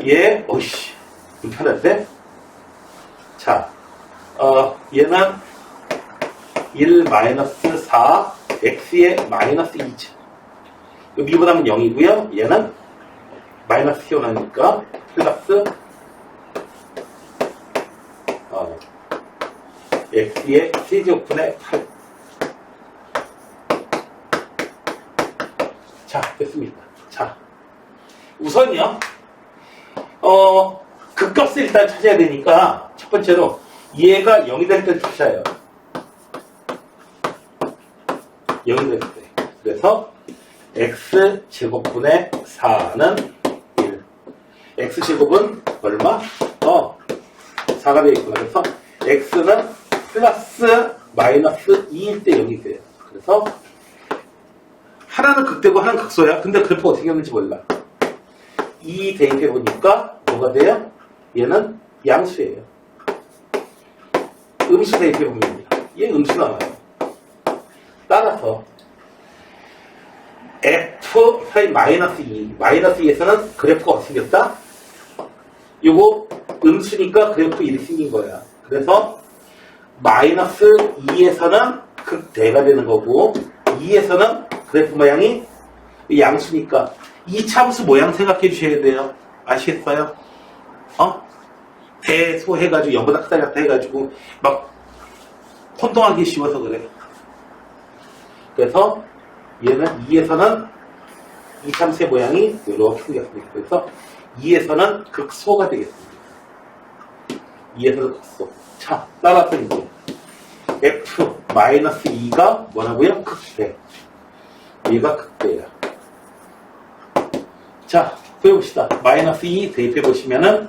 얘 오이씨 불편한데? 자 얘는 1 마이너스 4 x의 마이너스 2차 미분하면 0이고요. 얘는 마이너스 튀어나오니까 플러스 x의 세제곱분의 8. 자, 됐습니다. 자, 우선요, 극값을 일단 찾아야 되니까 첫 첫 번째로 얘가 0이 될 때 투자예요. 0이 될 때. 그래서 x제곱분의 4는 1. x제곱은 얼마? 4가 되겠구나. 그래서 x는 플러스 마이너스 2일 때 0이 돼요. 그래서 하나는 극대고 하나는 극소야. 근데 그래프 어떻게 하는지 몰라. 2 대입해보니까 뭐가 돼요? 얘는 양수예요. 음수 대입해보면 얘 음수 나와요. 따라서 f 사이 마이너스 2. 마이너스 2에서는 그래프가 어떻게 생겼다? 요거 음수니까 그래프 이렇게 생긴 거야. 그래서 마이너스 2에서는 극대가 되는 거고 2에서는 그래프 모양이 양수니까 이 참수 모양 생각해 주셔야 돼요. 아시겠어요? 대소 해가지고 0보다 크다 작다 해가지고 막 혼동하기 쉬워서 그래. 그래서 얘는 2에서는 이 참수의 모양이 이렇게 생겼습니다. 그래서 2에서는 극소가 되겠습니다. 2에서는 극소. 자, 따라서 이제 f-2가 뭐라고요? 극대. 얘가 극대야. 자, 보여봅시다. 마이너스 2 대입해보시면은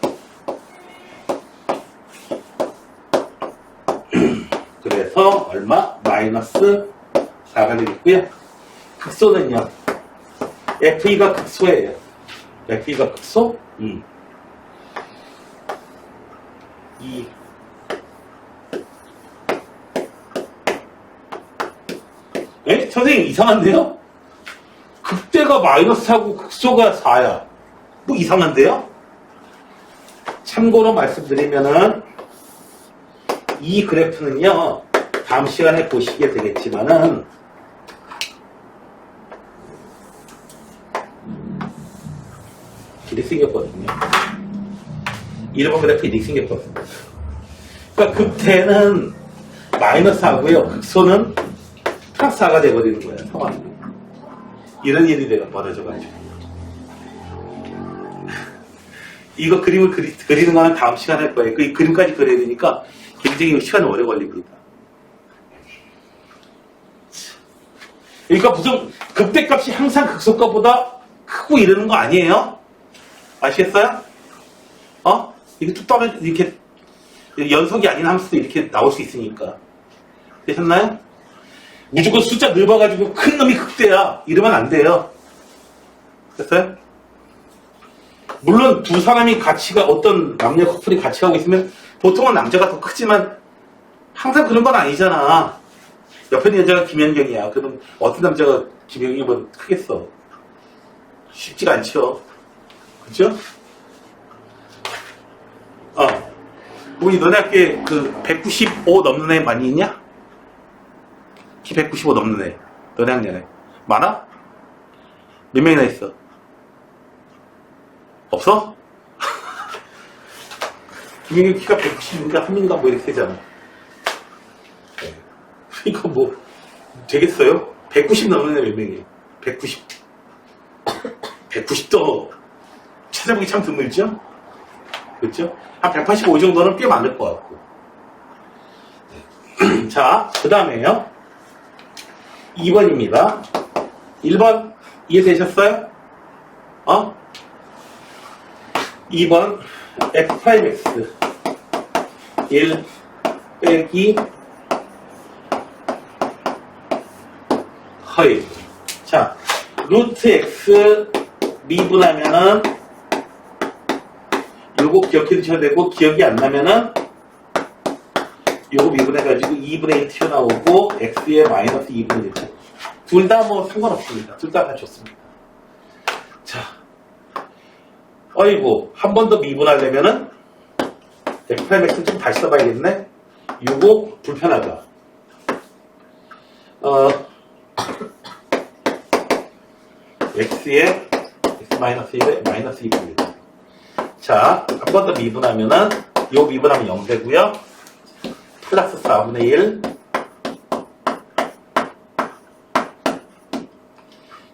그래서 얼마? 마이너스 4가 되겠고요. 극소는요. f2가 극소예요. f2가 극소? 2. 에? 선생님 이상한데요? 극대가 마이너스 4고 극소가 4야. 뭐 이상한데요? 참고로 말씀드리면은 이 그래프는요. 다음 시간에 보시게 되겠지만은 이렇게 생겼거든요. 1번 그래프 이렇게 생겼거든요. 그러니까 극대는 마이너스 4고요. 극소는 플러스 4가 돼버리는 거예요. 상황이. 이런 일이 내가 벌어져가지고. 이거 그림을 그리는 거는 다음 시간에 할 거예요. 그 그림까지 그려야 되니까 굉장히 시간이 오래 걸립니다. 그러니까 무슨 극대값이 항상 극소값보다 크고 이러는 거 아니에요? 아시겠어요? 이게 뚝 떨어져, 이렇게 연속이 아닌 함수도 이렇게 나올 수 있으니까. 되셨나요? 무조건 숫자 넓어가지고 큰 놈이 극대야. 이러면 안 돼요. 됐어요? 물론 두 사람이 어떤 남녀 커플이 같이 가고 있으면 보통은 남자가 더 크지만 항상 그런 건 아니잖아. 옆에 있는 여자가 김연경이야. 그럼 어떤 남자가 김연경보다 크겠어? 쉽지가 않죠. 그죠? 우리 너네 학교에 그 195 넘는 애 많이 있냐? 키 195 넘는 애. 너네 학년에. 많아? 몇 명이나 있어? 없어? 김연경 키가 190인가 3인가 뭐 이렇게 되잖아. 그러니까 뭐 되겠어요? 190 넘는 애 몇 명이에요? 190. 190도 찾아보기 참 드물죠? 그렇죠? 한 185 정도는 꽤 많을 것 같고. 자, 그 다음에요. 2번입니다. 1번 이해되셨어요? 2번 f'(x) 1 빼기 허이. 자, 루트 x 미분하면은 요거 기억해 두셔야 되고, 기억이 안 나면은 요거 미분해가지고 2분의 1 튀어나오고 x에 마이너스 2분의 1. 둘 다 뭐 상관없습니다. 둘 다 좋습니다. 자, 어이구, 한 번 더 미분하려면은 f'(x) 좀 다시 써봐야겠네. 요거 불편하다. x에 x-1에 마이너스 2분의 1. 자, 한 번 더 미분하면은 요 미분하면 0 되고요. 플러스 4분의 1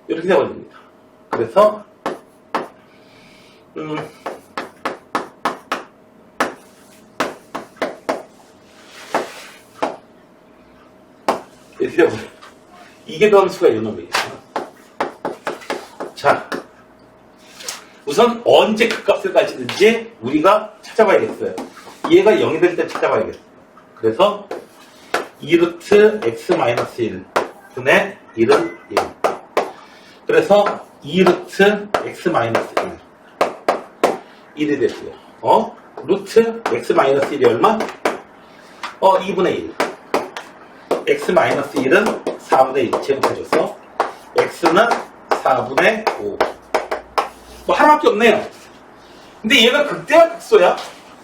이렇게 되어버립니다. 그래서 이게 더함 수가 이놈이에요. 자, 우선 언제 그 값을 가지는지 우리가 찾아봐야겠어요. 얘가 0이 될 때 찾아봐야겠어요. 그래서 2루트 x-1 분의 1은 1. 그래서 2루트 x-1 1이 됐고요. 루트 x-1이 얼마? 2분의 1. x-1은 4분의 1 제곱해줘서 x는 4분의 5. 뭐 하나밖에 없네요. 근데 얘가 극대와 극소야.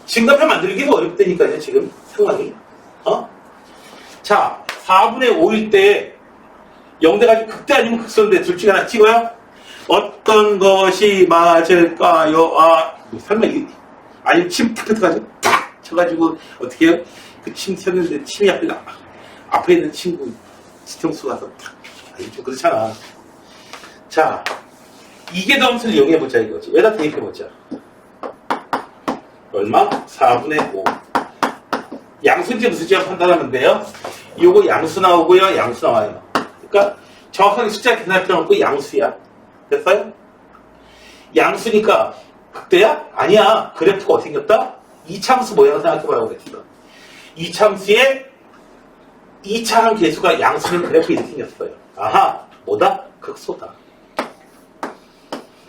증가표 만들기도 어렵다니까요, 지금 상황이. 자, 4분의 5일 때 0대가지고 극대 아니면 극소인데 둘 중에 하나 찍어요? 어떤 것이 맞을까요? 설마 아니 침 탁탁하죠? 탁 쳐가지고 어떻게 해요? 그 침 쳤는데 침이 앞에 있는 친구 뒤통수 가서 탁. 아니 좀 그렇잖아. 자, 이게 더함수를 이용해보자 이거지. 여기다 대입해보자. 얼마? 4분의 5. 양수인지 무수인지 판단하면 돼요. 요거 양수 나오고요. 양수 나와요. 그러니까 정확하게 숫자 계산할 필요 없고 양수야. 됐어요? 양수니까 극대야? 아니야. 그래프가 어떻게 생겼다? 이참수 모양을 생각해보라고 그랬어. 이참수의 2차항 계수가 양수는 그래프 이렇게 생겼어요. 아하, 뭐다? 극소다.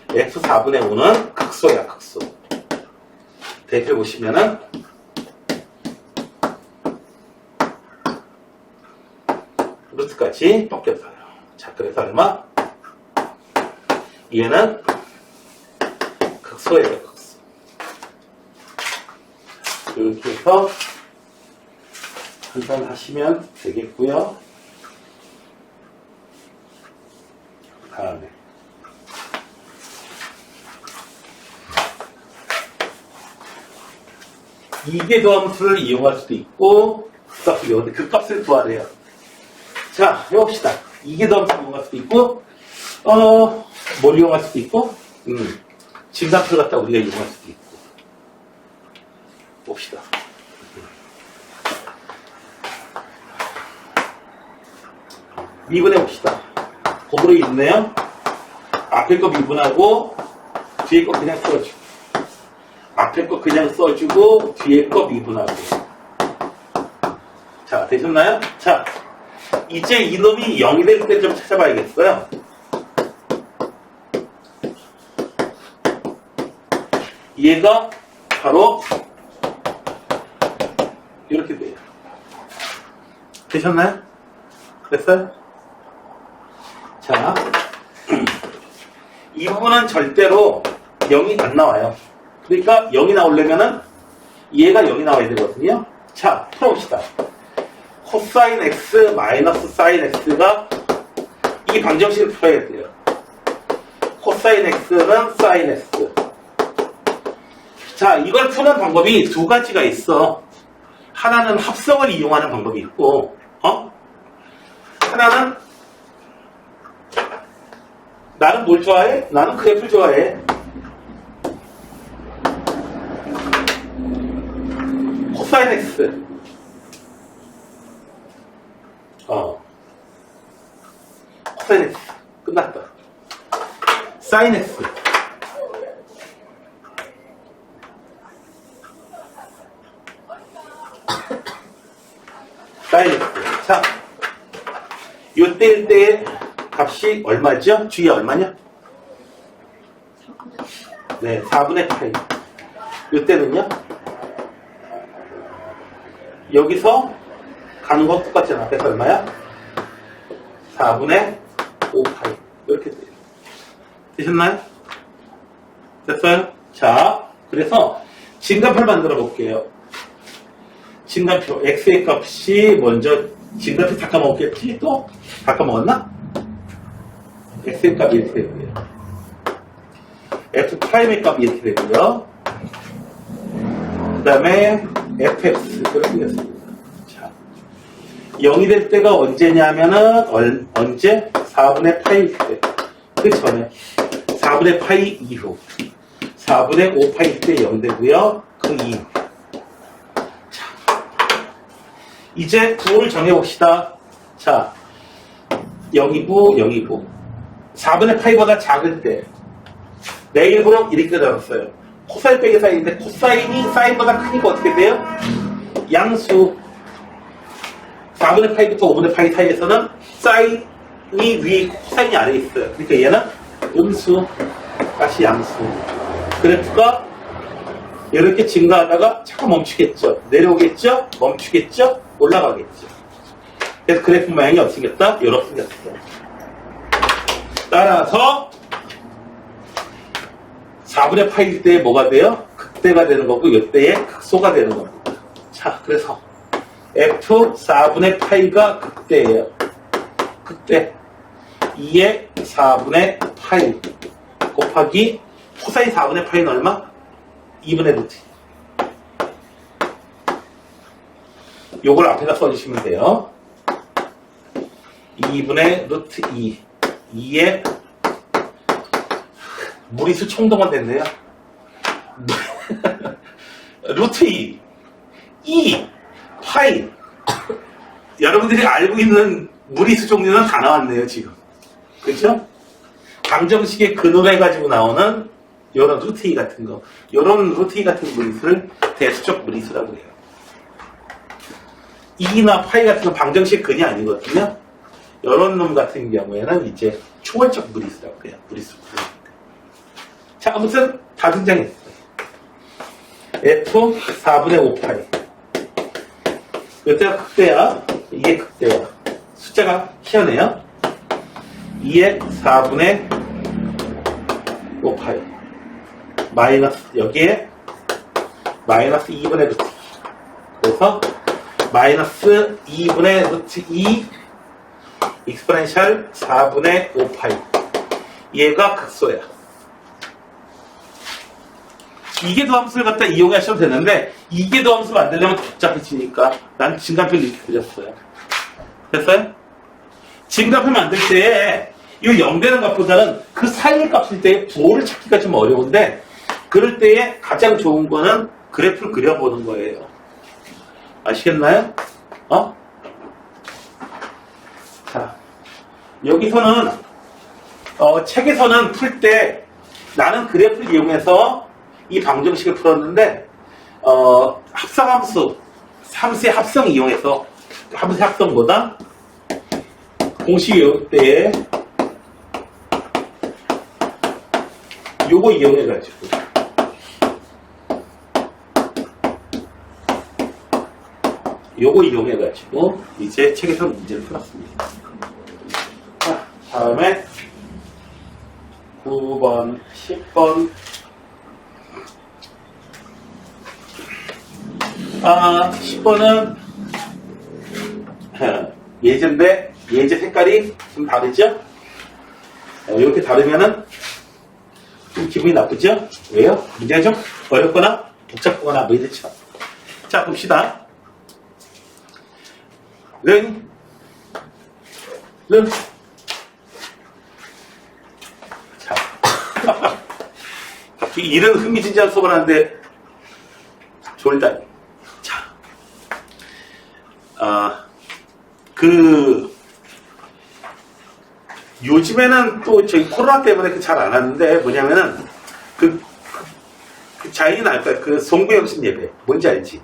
x 4분의 5는 극소야, 극소. 대표해보시면은 루트까지 꺾여서요. 자, 그래서 얼마? 얘는 극소예요, 극소. 이렇게 해서 판단하시면 되겠고요. 다음에 이게 더함수를 이용할 수도 있고 그 값을 구하래요. 자, 해봅시다. 이게 더함수를 이용할 수도 있고 뭘 이용할 수도 있고 증가표를 갖다 우리가 이용할 수도 있고 봅시다. 미분해 봅시다. 곱으로 있네요. 앞에 거 미분하고 뒤에 거 그냥 써주고 앞에 거 그냥 써주고 뒤에 거 미분하고. 자, 되셨나요? 자, 이제 이놈이 0이 될 때 좀 찾아봐야겠어요. 얘가 바로 이렇게 돼요. 되셨나요? 됐어요? 자, 이 부분은 절대로 0이 안 나와요. 그러니까 0이 나오려면은 얘가 0이 나와야 되거든요. 자, 풀어봅시다. 코사인 x 마이너스 사인 x가 이 방정식을 풀어야 돼요. 코사인 x는 사인 x. 자, 이걸 푸는 방법이 두 가지가 있어. 하나는 합성을 이용하는 방법이 있고, 하나는 나는 뭘 좋아해? 나는 그래프를 좋아해. 코사인 x. 코사인 x. 끝났다. 사인 x. 사인 x. 자, 요때일 때의 값이 얼마죠? 주위에 얼마냐? 네, 4분의 파이. 요때는요? 여기서 가는 거 똑같잖아. 그래서 얼마야? 4분의 5파이. 이렇게 돼요. 되셨나요? 됐어요? 자, 그래서 진간표를 만들어 볼게요. 진간표. x의 값이 먼저 진간표 닦아먹겠지? 또? 닦아먹었나? x의 값이 이렇게 되고요. f'의 값이 이렇게 되고요. 그 다음에 fx. 이렇게 생겼습니다. 자, 0이 될 때가 언제냐면은, 언제? 4분의 파이 때. 그 전에. 4분의 파이 이후. 4분의 5파이 때 0 되고요. 그 이후. 자, 이제 구호를 정해봅시다. 자, 0이고 0이고 4분의 파이보다 작을 때 내 일부러 이렇게 나눴어요. 코사인 빼기 사인인데 코사인이 사인보다 크니까 어떻게 돼요? 양수. 4분의 파이부터 5분의 파이 사이에서는 사인이 위에 있고 코사인이 아래에 있어요. 그러니까 얘는 음수, 다시 양수. 그래프가 이렇게 증가하다가 잠깐 멈추겠죠. 내려오겠죠. 멈추겠죠. 올라가겠죠. 그래서 그래프 모양이 어떻게 생겼다? 이렇게 생겼어요. 따라서 4분의 파일 때 뭐가 돼요? 극대가 되는 거고 이때에 극소가 되는 겁니다. 자, 그래서 F 4분의 파이가 극대예요. 극대 2의 4분의 파이 곱하기 코사인 4분의 파이는 얼마? 2분의 루트. 요걸 앞에다 써주시면 돼요. 2분의 루트 2 2의 무리수 총동원 됐네요. 루트 2 파이. 여러분들이 알고 있는 무리수 종류는 다 나왔네요, 지금. 그죠? 방정식의 근으로 해가지고 나오는 요런 루트 2 같은 거. 요런 루트 2 같은 무리수를 대수적 무리수라고 해요. 2나 파이 같은 건 방정식 근이 아니거든요. 요런 놈 같은 경우에는 이제 초월적 무리수라고 해요. 무리수. 자, 아무튼 다 등장했어요. F 4분의 5파이. 이때가 극대야. 이게 극대야. 숫자가 희한해요. 2의 4분의 5파이. 마이너스, 여기에 마이너스 2분의 루트 2. 그래서 마이너스 2분의 루트 2 익스포넨셜 4분의 5파이. 얘가 극소야. 이계도함수를 갖다 이용하셔도 되는데 이계도함수 만들려면 복잡해지니까 난 증가표를 이렇게 그렸어요. 됐어요? 증가표 만들 때 이 0되는 값보다는 그 사이의 값일 때 부호를 찾기가 좀 어려운데 그럴 때에 가장 좋은 거는 그래프를 그려보는 거예요. 아시겠나요? 자, 여기서는 책에서는 풀 때 나는 그래프를 이용해서 이 방정식을 풀었는데 합성함수, 함수의 합성 이용해서 함수의 합성보다 공식 외울 때에 요거 이용해가지고 이제 책에서 문제를 풀었습니다. 자, 다음에 9번, 10번 10번은 예제인데 예제 색깔이 좀 다르죠? 이렇게 다르면은 좀 기분이 나쁘죠? 왜요? 문제가 좀 어렵거나 복잡하거나 뭐 이렇죠. 자, 봅시다. 른 자, 이런 흥미진진한 수업을 하는데 졸다. 자, 요즘에는 또 저희 코로나 때문에 잘 안 하는데 뭐냐면은 자인이 알까요? 그 송구영신 예배 뭔지 알지?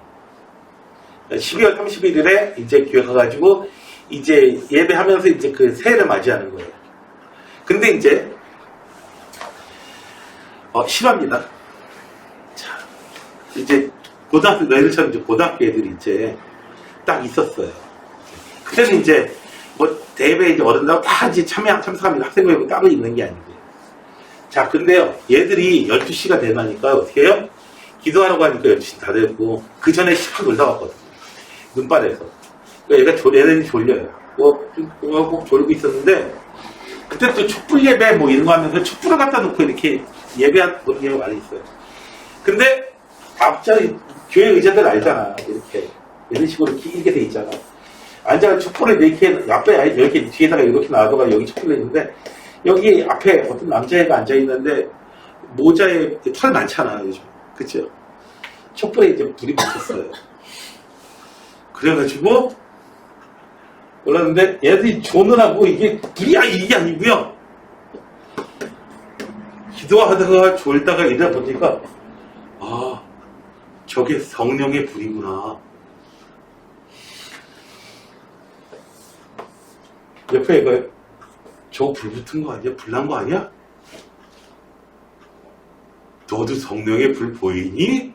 12월 31일에 이제 교회 가가지고 이제 예배하면서 이제 그 새해를 맞이하는 거예요. 근데 이제 실화입니다. 자, 이제 고등학교 너희들처럼 이제 고등학교 애들이 이제 딱 있었어요. 그때는 이제 뭐 대회에 이제 어른들하고 다 이제 참석합니다. 학생회고 따로 있는 게 아니고요. 자, 근데요, 얘들이 12시가 되나니까 어떻게 해요? 기도하라고 하니까 12시 다 되고 그 전에 시팍 놀다 왔거든요. 눈발에서. 그러니까 얘들이 졸려요. 꼭 졸고 있었는데 그때 또 촛불 예배 뭐 이런 거 하면서 촛불을 갖다 놓고 이렇게 예배한 그런 경우가 많이 있어요. 근데 앞자리 교회 의자들 알잖아. 이렇게 이런 식으로 길게 돼 있잖아. 앉아가 촛불을 이렇게 앞에 이렇게 뒤에다가 이렇게 놔둬가 여기 촛불이 있는데 여기 앞에 어떤 남자애가 앉아 있는데 모자에 털 많잖아 요즘. 그쵸? 촛불에 이제 불이 붙었어요. 그래가지고 몰랐는데 얘들이 조느라고 이게 불이야 이게 아니고요. 기도하다가 졸다가 이러다 보니까 아 저게 성령의 불이구나. 옆에 이거 저거 불 붙은 거 아니야? 불난 거 아니야? 너도 성령의 불 보이니?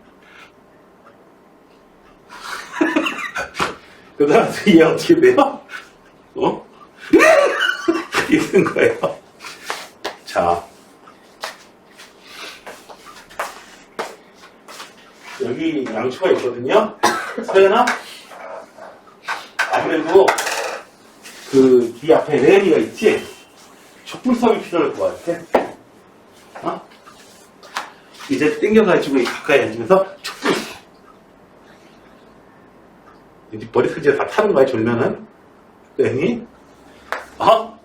그 다음에 얘 어떻게 돼요? 어? 이런 거예요. 자. 여기 양초가 있거든요. 서연아? 아무래도 이 앞에 레일이가 있지? 촛불섬이 필요할 것 같아. 어? 이제 땡겨가지고 가까이 앉으면서 촛불. 이제 머리카락이 다 타는 거야, 졸면은. 그랬니? 어?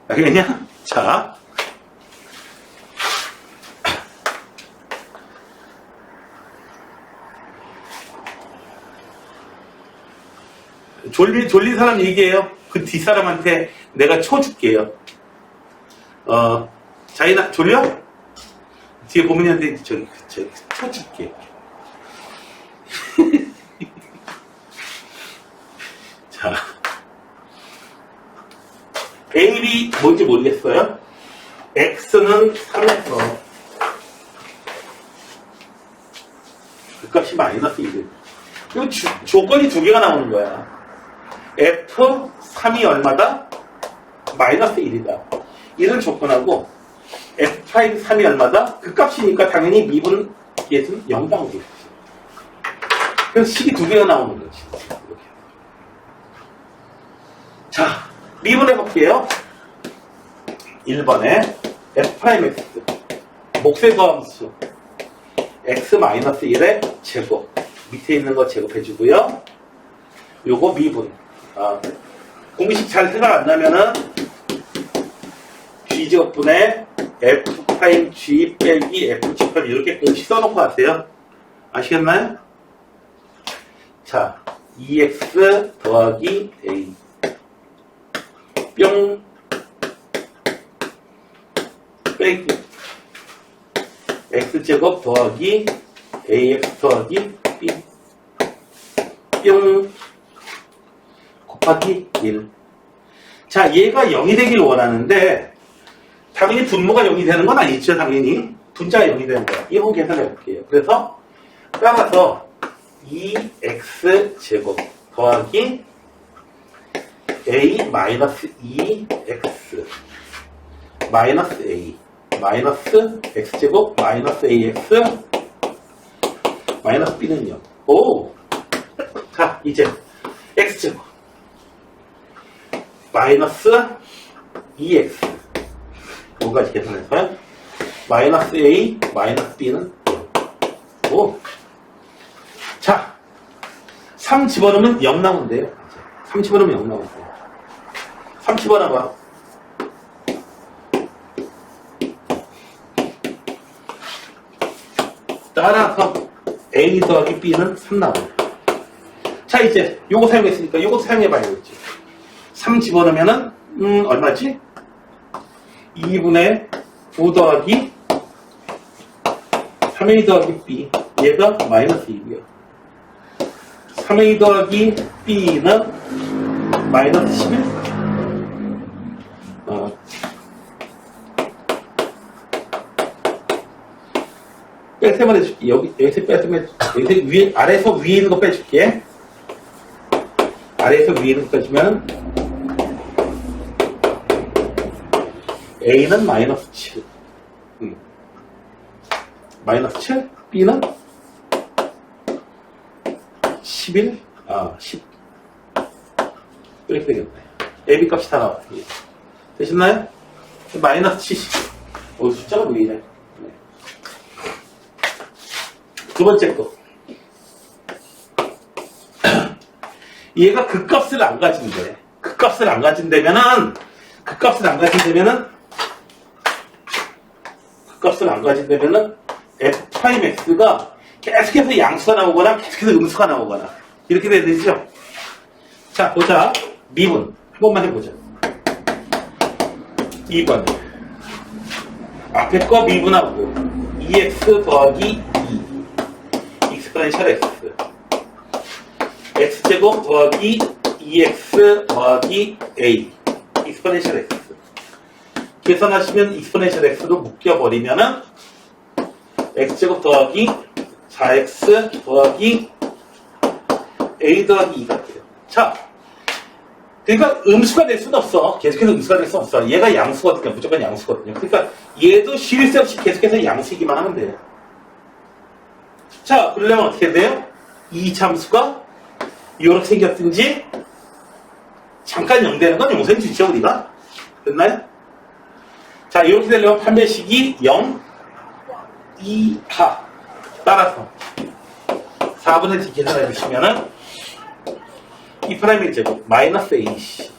알겠냐? 자. 졸린 사람 얘기해요. 그 뒷사람한테 내가 쳐 줄게요. 자이나, 졸려? 뒤에 고민이한테 쳐 줄게. 자. A이 뭔지 모르겠어요? X는 3에서 그 값이 마이너스 1. 그리고 조건이 두 개가 나오는 거야. F3이 얼마다? 마이너스 1이다. 이런 조건하고 F'3이 얼마다? 그 값이니까 당연히 미분 얘는 0 나오겠지. 그래서 식이 두 개가 나오는 거지. 이렇게. 자, 미분해 볼게요. 1번에 F'X 목세 더함수 X-1의 제곱 밑에 있는 거 제곱해주고요. 요거 미분. 공식 잘 생각 안 나면은 G제곱분의 F'G 빼기 F'G 이렇게 공식 써놓고 하세요. 아시겠나요? 자, 2X 더하기 A 뿅 빼기 X제곱 더하기 AX 더하기 B 뿅 곱하기 1. 자, 얘가 0이 되길 원하는데 당연히 분모가 0이 되는 건 아니죠. 당연히 분자가 0이 되는 거야. 이거 계산해 볼게요. 그래서 따라서 2x제곱 더하기 a 마이너스 2x 마이너스 a 마이너스 x제곱 마이너스 ax 마이너스 b는요. 오! 자, 이제 x제곱 마이너스 2x 뭐까지 계산해서요? 마이너스 a 마이너스 b는 0. 오. 자, 3 집어넣으면 0 나온대요. 3 집어넣으면 0 나온대요. 3 집어넣어봐. 따라서 a 더하기 b는 3 나와요. 자, 이제 요거 사용했으니까 요거 사용해봐야겠지. 3 집어넣으면은 얼마지? 2분의 9 더하기 3a 더하기 b 얘가 마이너스 2고요. 3a 더하기 b는 마이너스 11. 뺄셈을 해줄게. 여기서 뺄셈을 여기서 위에 아래에서 위에 있는 거 빼줄게. 아래에서 위에 있는 거 빼주면 A는 마이너스 7. 마이너스 7, B는 11, 10. 이렇게 되겠네. AB 값이 다 나왔어요. 되셨나요? 마이너스 70. 숫자가 왜 이래? 네. 두 번째 거. 얘가 그 값을 안 가진대. 그 값을 안 가진다면은, F'X가 계속해서 양수가 나오거나 계속해서 음수가 나오거나 이렇게 돼야 되죠. 자, 보자. 미분 한 번만 해보자. 2번 앞에 거 미분하고 2x 더하기 2 익스포넨셜 x x제곱 더하기 2x 더하기 a 익스포넨셜 x 계산하시면 익스포넨셜 x로 묶여버리면은 x제곱 더하기 4x 더하기 a 더하기 2가 돼요. 자, 그러니까 음수가 될 수는 없어. 계속해서 음수가 될 수는 없어. 얘가 양수거든요. 무조건 양수거든요. 그러니까 얘도 쉴 새 없이 계속해서 양수이기만 하면 돼요. 자, 그러려면 어떻게 돼요? 이 참수가 이렇게 생겼든지 잠깐 0 되는 건 용서해 주죠, 우리가. 됐나요? 자, 이렇게 되려면 판별식이 0 이하 따라서 4분의 t 계산해 주시면은 2'의 제곱 마이너스 AC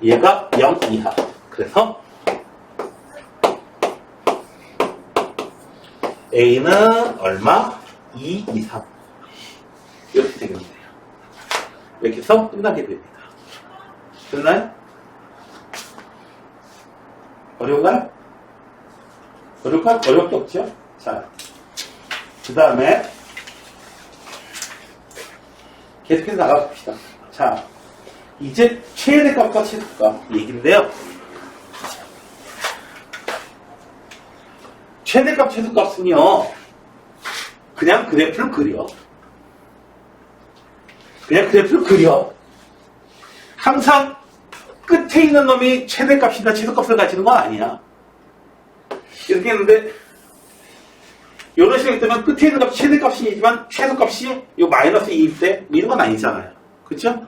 얘가 0 이하 그래서 A는 얼마? 2 이상 이렇게 되겠네요. 이렇게 해서 끝나게 됩니다. 됐나요? 어려운가요? 어려울까요? 어려울 게 없죠? 자, 그 다음에 계속해서 나가봅시다. 자, 이제 최대값과 최소값 얘기인데요. 최대값, 최소값은요, 그냥 그래프를 그려. 그냥 그래프를 그려. 항상 끝에 있는 놈이 최대값이나 최소값을 가지는 건 아니야. 이렇게 했는데, 이런 식으로 되면 끝에 있는 값이 최대값이지만 최소값이 요 마이너스 2일 때 이런 건 아니잖아요. 그렇죠?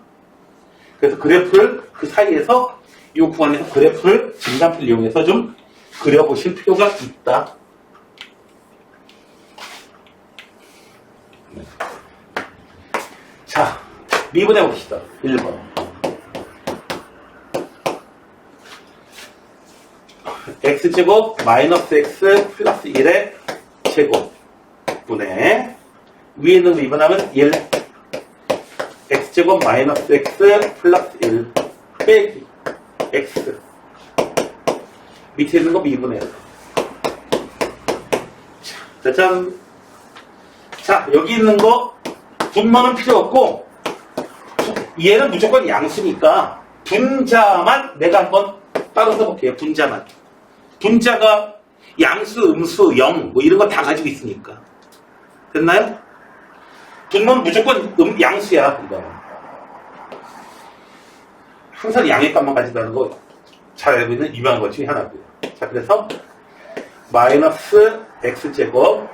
그래서 그래프를 그 사이에서 이 구간에서 그래프를 증간표를 이용해서 좀 그려보실 필요가 있다. 자, 미분해 봅시다. 1번. x제곱 마이너스 x 플러스 1의 제곱분의 위에 있는 거 미분하면 1 x제곱 마이너스 x 플러스 1 빼기 x 밑에 있는 거 미분해요. 짜잔. 자, 여기 있는 거 분모는 필요 없고 얘는 무조건 양수니까 분자만 내가 한번 따로 써볼게요. 분자만. 분자가 양수, 음수, 0, 뭐 이런 거 다 가지고 있으니까. 됐나요? 분모는 무조건 양수야, 이거. 항상 양의 값만 가지고 가는 거 잘 알고 있는 유명한 것 중에 하나고요. 자, 그래서 마이너스 x제곱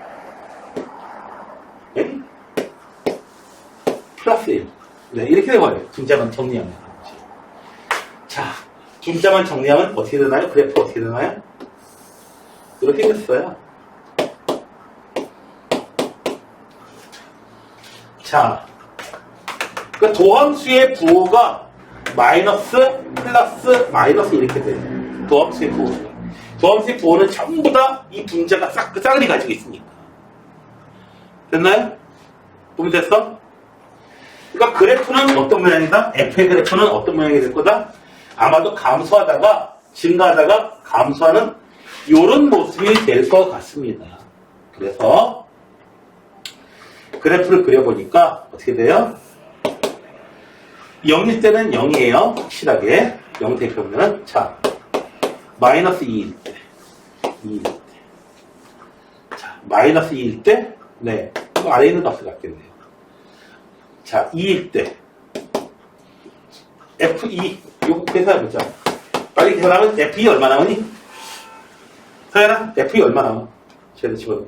플러스 1. 네, 이렇게 되어요. 분자만 정리하면. 자, 분자만 정리하면 어떻게 되나요? 그래프 어떻게 되나요? 이렇게 됐어요. 자, 그 도함수의 부호가 마이너스, 플러스, 마이너스 이렇게 돼요. 도함수의 부호. 도함수의 부호는 전부 다 이 분자가 싸그리 가지고 있으니까. 됐나요? 보면 됐어? 그러니까 그래프는 어떤 모양이다? f의 그래프는 어떤 모양이 될 거다? 아마도 감소하다가 증가하다가 감소하는 이런 모습이 될 것 같습니다. 그래서 그래프를 그려보니까 어떻게 돼요? 0일 때는 0이에요. 확실하게 0 대표면 자 마이너스 2일 때 2일 때 자 마이너스 2일 때 네, 아래에 있는 값을 갖겠네요. 자 2일 때 F2 이거 계산해보자. 빨리 계산하면 F2 얼마 나오니? 서연아, F2 얼마 나와? 쟤도 집어넣어.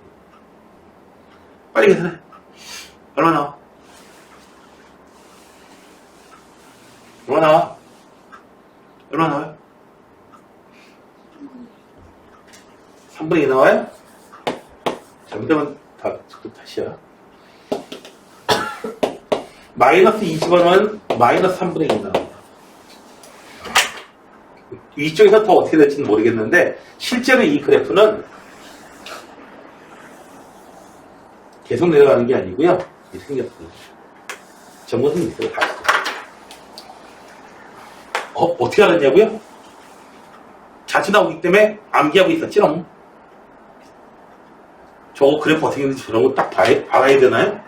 빨리 계산해. 얼마 나와? 얼마 나와? 얼마 나와요? 3분의 2 나와요? 잘못되면 다시야. 마이너스 2 집어넣으면 마이너스 3분의 2 나옵니다. 이쪽에서 더 어떻게 될지는 모르겠는데 실제로 이 그래프는 계속 내려가는 게 아니고요. 이렇게 생겼어요. 전문은 있어요. 다 있어요. 어떻게 알았냐고요? 자주 나오기 때문에 암기하고 있었지롱. 저거 그래프 어떻게 되는지 저런 거 딱 봐야 되나요?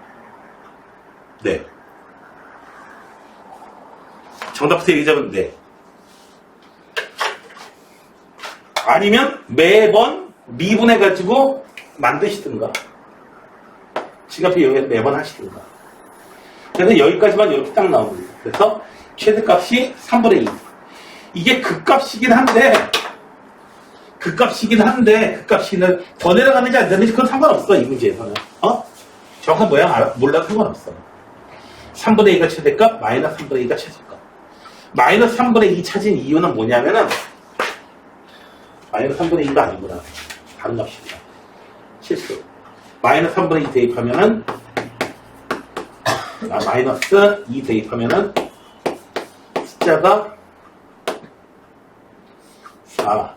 네. 정답부터 얘기하자면 네. 아니면 매번 미분해가지고 만드시든가. 지갑에 여기서 매번 하시든가. 그래서 여기까지만 이렇게 딱 나옵니다. 그래서 최대값이 3분의 2. 이게 극값이긴 한데, 극값이는 더 내려가는지 안 되는지 그건 상관없어, 이 문제에서는. 정확한 모양 몰라도 상관없어. 3분의 2가 최대값, 마이너스 3분의 2가 최소값. 마이너스 3분의 2 찾은 이유는 뭐냐면은, 마이너스 3분의 2가 아니구나. 다른 값입니다. 실수. 마이너스 3분의 2 대입하면은, 마이너스 2 대입하면은, 숫자가 4.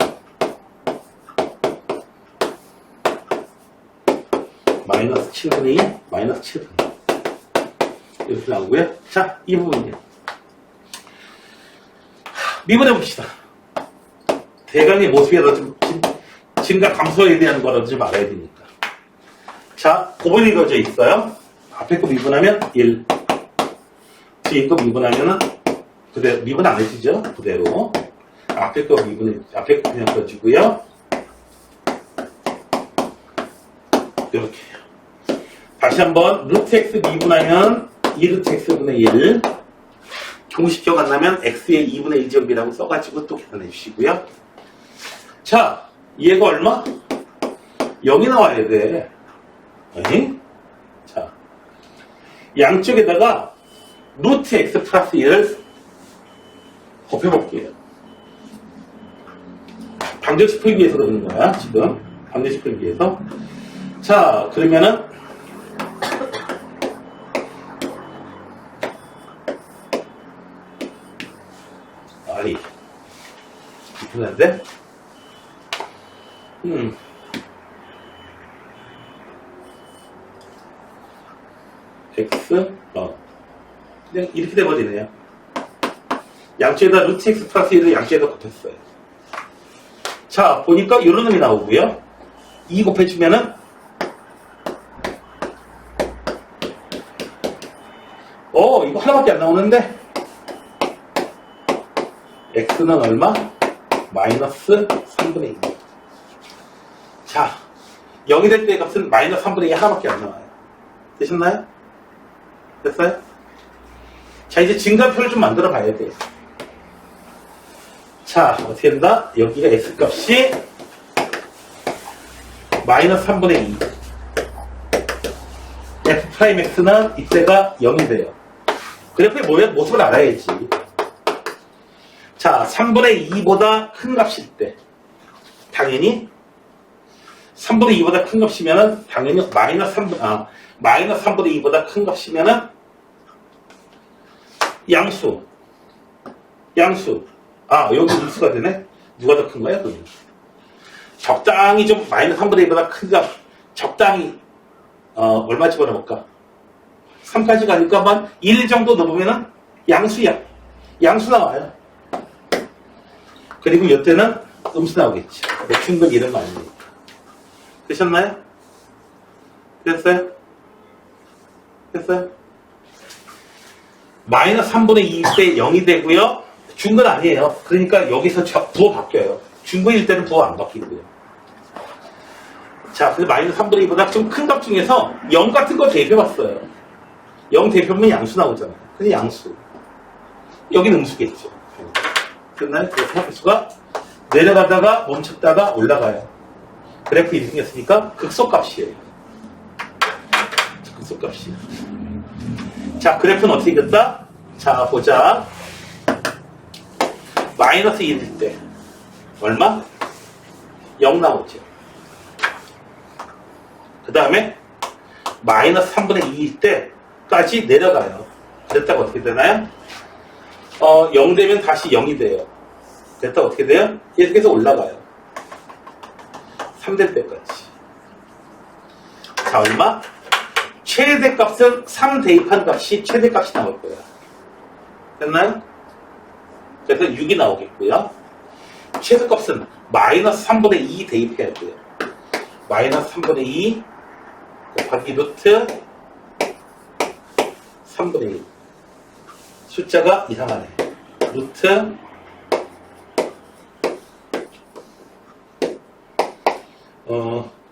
마이너스 7분의 2, 마이너스 7분의 2. 이렇게 나오고요. 자, 이 부분이요. 미분해 봅시다. 대강의 모습이라도 좀 증가 감소에 대한 거라도 좀 알아야 되니까. 자, 5번이 이루어져 있어요. 앞에 거 미분하면 1. 뒤에 거 미분하면은 그대로, 미분 안 해주죠? 그대로. 앞에 거 앞에 거 그냥 써주고요. 이렇게 해요. 다시 한번, 루트 x 미분하면 2루트 x분의 1. 공식 기억 안 나면 x의 2분의 1제곱이라고 써가지고 또 계산해 주시고요. 자, 얘가 얼마? 0이 나와야 돼. 네? 자, 양쪽에다가 루트 x 플러스 1을 곱해볼게요. 방정식 풀기 위해서 그러는 거야, 지금. 방정식 풀기 위해서. 자, 그러면은, 불편한데? x, 그냥 이렇게 돼버리네요. 양쪽에다 루트 x 플러스 1을 양쪽에다 곱했어요. 자, 보니까 이런 놈이 나오고요. 2 곱해주면은, 이거 하나밖에 안 나오는데? x는 얼마? 마이너스 3분의 2. 자, 0이 될 때 값은 마이너스 3분의 2 하나밖에 안 나와요. 되셨나요? 됐어요? 자, 이제 증가표를 좀 만들어 봐야 돼요. 자, 어떻게 된다? 여기가 x값이 마이너스 3분의 2. f'x는 이때가 0이 돼요. 그래프의 모습을 알아야지. 자, 3분의 2보다 큰 값일 때 당연히 3분의 2보다 큰 값이면은 당연히 마이너스 3분의 2보다 큰 값이면은 양수. 여기 음수가 되네? 누가 더 큰 거야, 그게? 적당히 좀 마이너스 3분의 2보다 큰 값, 적당히, 얼마 집어넣을까? 3까지 가니까 1 정도 넣으면은 양수야. 양수 나와요. 그리고 이때는 음수 나오겠지. 충분 이름 아니니까. 되셨나요? 됐어요? 마이너스 3분의 2일 때 0이 되고요. 중근 아니에요. 그러니까 여기서 부호 바뀌어요. 중근일 때는 부호 안 바뀌고요. 자, 근데 마이너스 3분의 2보다 좀 큰 값 중에서 0 같은 거 대입해봤어요. 0 대입하면 양수 나오잖아요. 근데 양수. 여기는 음수겠죠. 끝나요? 그래서 함수가 내려가다가 멈췄다가 올라가요. 그래프 이렇게 생겼으니까 극소값이에요. 극소값이에요. 자, 그래프는 어떻게 생겼다? 자, 보자. 마이너스 1일 때 얼마? 0 나오죠. 그 다음에 마이너스 3분의 2일 때까지 내려가요. 됐다가 어떻게 되나요? 0 되면 다시 0이 돼요. 됐다 어떻게 돼요? 계속해서 올라가요. 3 될 때까지. 자, 얼마? 최대값은 3 대입한 값이 최대값이 나올 거야. 됐나요? 그래서 6이 나오겠고요. 최소값은 마이너스 3분의 2 대입해야 돼요. 마이너스 3분의 2 곱하기 루트 3분의 1. 숫자가 이상하네. 루트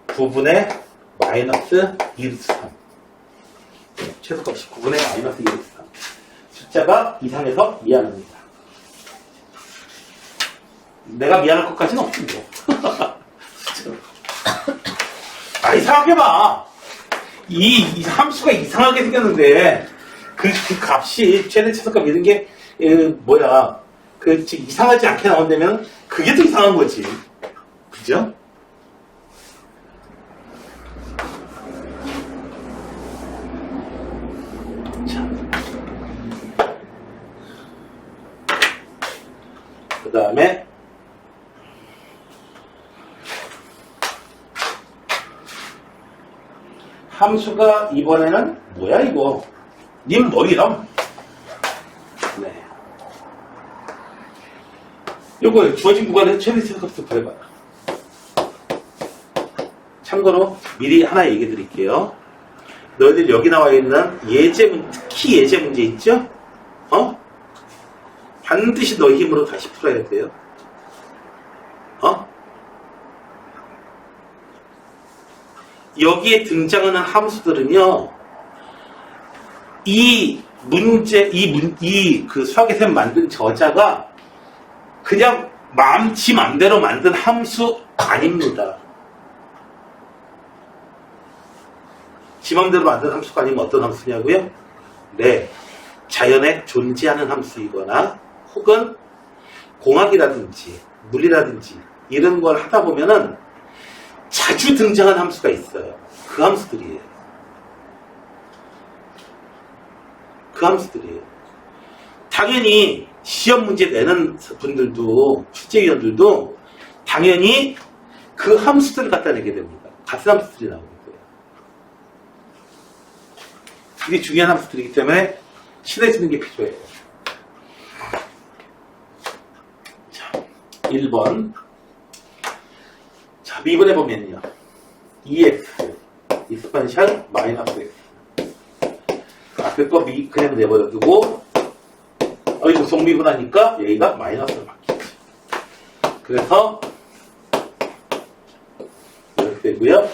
9분의 마이너스 2루트 3. 최소값이 9분의 마이너스 2루트 3. 숫자가 이상해서 미안합니다. 내가 미안할 것까지는 없는데. 이상하게 봐. 이 함수가 이상하게 생겼는데, 그 값이, 최대 최소값 이런 게, 이상하지 않게 나온다면, 그게 더 이상한 거지. 그죠? 그 다음에, 함수가 이번에는 뭐야 이거? 님 머리람? 네. 요거 주어진 구간에서 최대 최소값을 구해봐. 참고로 미리 하나 얘기 드릴게요. 너희들 여기 나와 있는 특히 예제 문제 있죠? 반드시 너희 힘으로 다시 풀어야 돼요. 여기에 등장하는 함수들은요, 그 수학의 셈 만든 저자가 그냥 지 맘대로 만든 함수 아닙니다. 지 맘대로 만든 함수가 아니면 어떤 함수냐고요? 네. 자연에 존재하는 함수이거나 혹은 공학이라든지 물리라든지 이런 걸 하다 보면은 자주 등장한 함수가 있어요. 그 함수들이에요. 당연히 시험 문제 내는 분들도, 출제위원들도 당연히 그 함수들을 갖다 내게 됩니다. 같은 함수들이 나오는 거예요. 이게 중요한 함수들이기 때문에 친해지는 게 필요해요. 자, 1번. 자, 미분해 보면요. 2x, 익스판션 마이너스 x. 앞에 거 그냥 내버려두고, 이거 속미분하니까 여기가 마이너스로 바뀌죠. 그래서, 이렇게 되고요.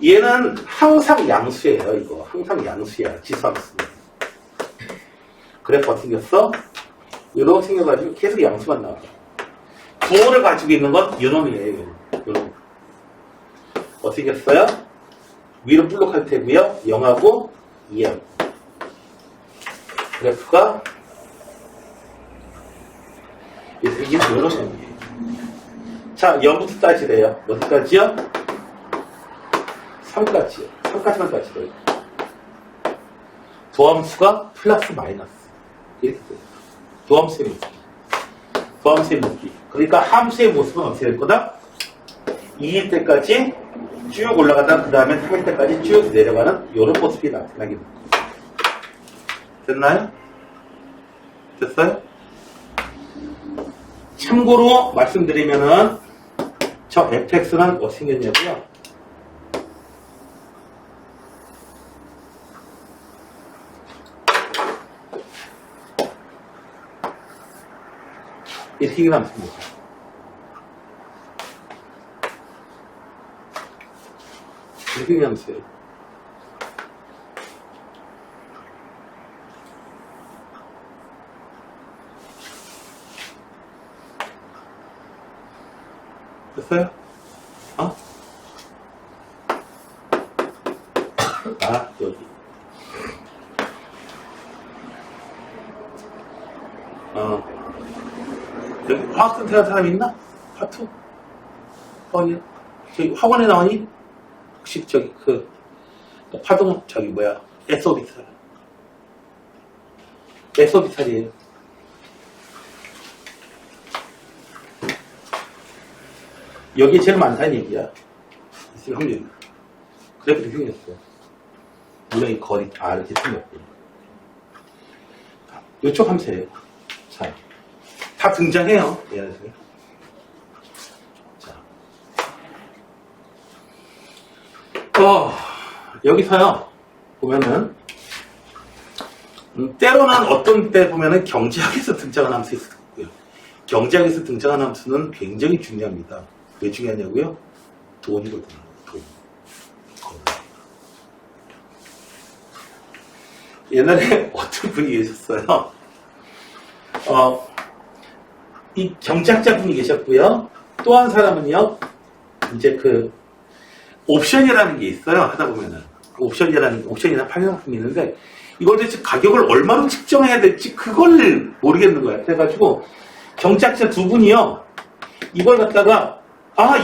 얘는 항상 양수예요, 이거. 항상 양수야, 지수함수는. 그래프가 생겼어. 이렇게 생겨가지고 계속 양수만 나와요. 부호를 가지고 있는 건 요놈이에요, 요놈. 어떻게 생겼어요? 위로 볼록할 테고요. 0하고 2하고. 그래프가 이렇게 생긴 요놈이에요. 자, 0부터 따지래요. 어디까지요? 3까지요. 3까지만 따지래요. 도함수가 플러스 마이너스. 이렇게 돼요. 도함수의 모습. 도함수의 모습. 그러니까 함수의 모습은 어떻게 될 거다? 2일 때까지 쭉 올라가다 그 다음에 3일 때까지 쭉 내려가는 이런 모습이 나타나게 됩니다. 됐나요? 됐어요? 참고로 말씀드리면은 저 fx는 어떻게 생겼냐고요? 이렇게 남습니다. 이렇게 남으세요. 됐어요? 여기. 여기 화학센터 하는 사람 있나? 화투? 저기 학원에 나오니? 혹시 저기 파동 에소비탈. 에소비탈이에요. 여기 제일 많다는 얘기야. 확률이. 그래프도 생겼어. 물론 이 거리 이렇게 생겼고. 이쪽 함수예요. 자, 다 등장해요. 얘네들. 자, 여기서요 보면은 때로는 어떤 때 보면은 경제학에서 등장하는 함수 있고요. 경제학에서 등장하는 함수는 굉장히 중요합니다. 왜 중요하냐고요? 돈이거든요. 돈. 옛날에 어떤 분이 계셨어요. 이 경제학자 분이 계셨고요. 또 한 사람은요, 이제 그 옵션이라는 게 있어요. 하다 보면은 옵션이나 판매상품이 있는데 이걸 도대체 가격을 얼마로 측정해야 될지 그걸 모르겠는 거야. 그래가지고 경제학자 두 분이요, 이걸 갖다가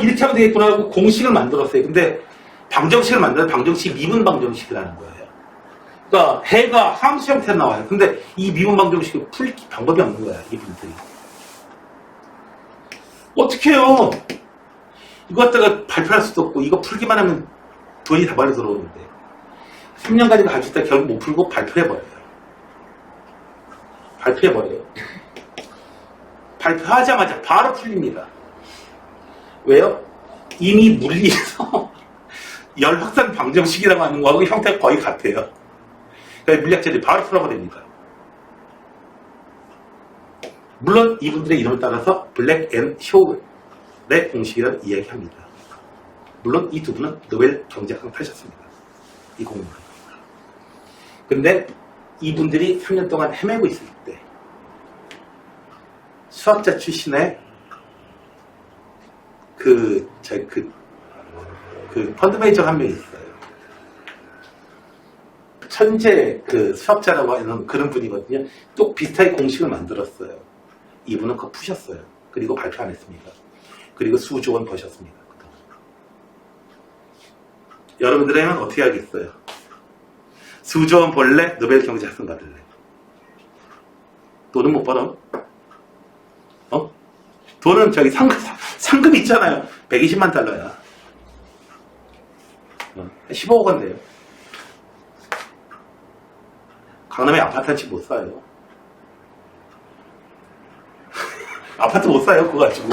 이렇게 하면 되겠구나 하고 공식을 만들었어요. 근데 방정식을 만들어서 방정식이 미분 방정식이라는 거예요. 그러니까 해가 함수 형태로 나와요. 근데 이 미분 방정식을 풀 방법이 없는 거야, 이분들이. 어떻게 해요? 이거 갖다가 발표할 수도 없고, 이거 풀기만 하면 돈이 다발로 들어오는데. 3년까지 가르치다 결국 못 풀고 발표해버려요. 발표하자마자 바로 풀립니다. 왜요? 이미 물리에서 열 확산 방정식이라고 하는 거하고 형태가 거의 같아요. 그러니까 물리학자들이 바로 풀어버립니다. 물론 이분들의 이름을 따라서 블랙 앤 쇼의 공식이라는 이야기합니다. 물론 이 두 분은 노벨 경제학상 타셨습니다. 이 공부를. 근데 이분들이 3년 동안 헤매고 있을 때 수학자 출신의 그 펀드 매니저 한 명 있어요. 천재 그 수학자라고 하는 그런 분이거든요. 또 비슷하게 공식을 만들었어요. 이분은 그거 푸셨어요. 그리고 발표 안 했습니다. 그리고 수조 원 버셨습니다. 여러분들은 어떻게 하겠어요? 수조 원 벌래? 노벨 경제학상 받을래? 돈은 못 벌어? 돈은 저기 상금 있잖아요. 120만 달러야. 15억 원 돼요. 강남에 아파트 한 채 못 사요. 아파트 못 사요, 그거 가지고.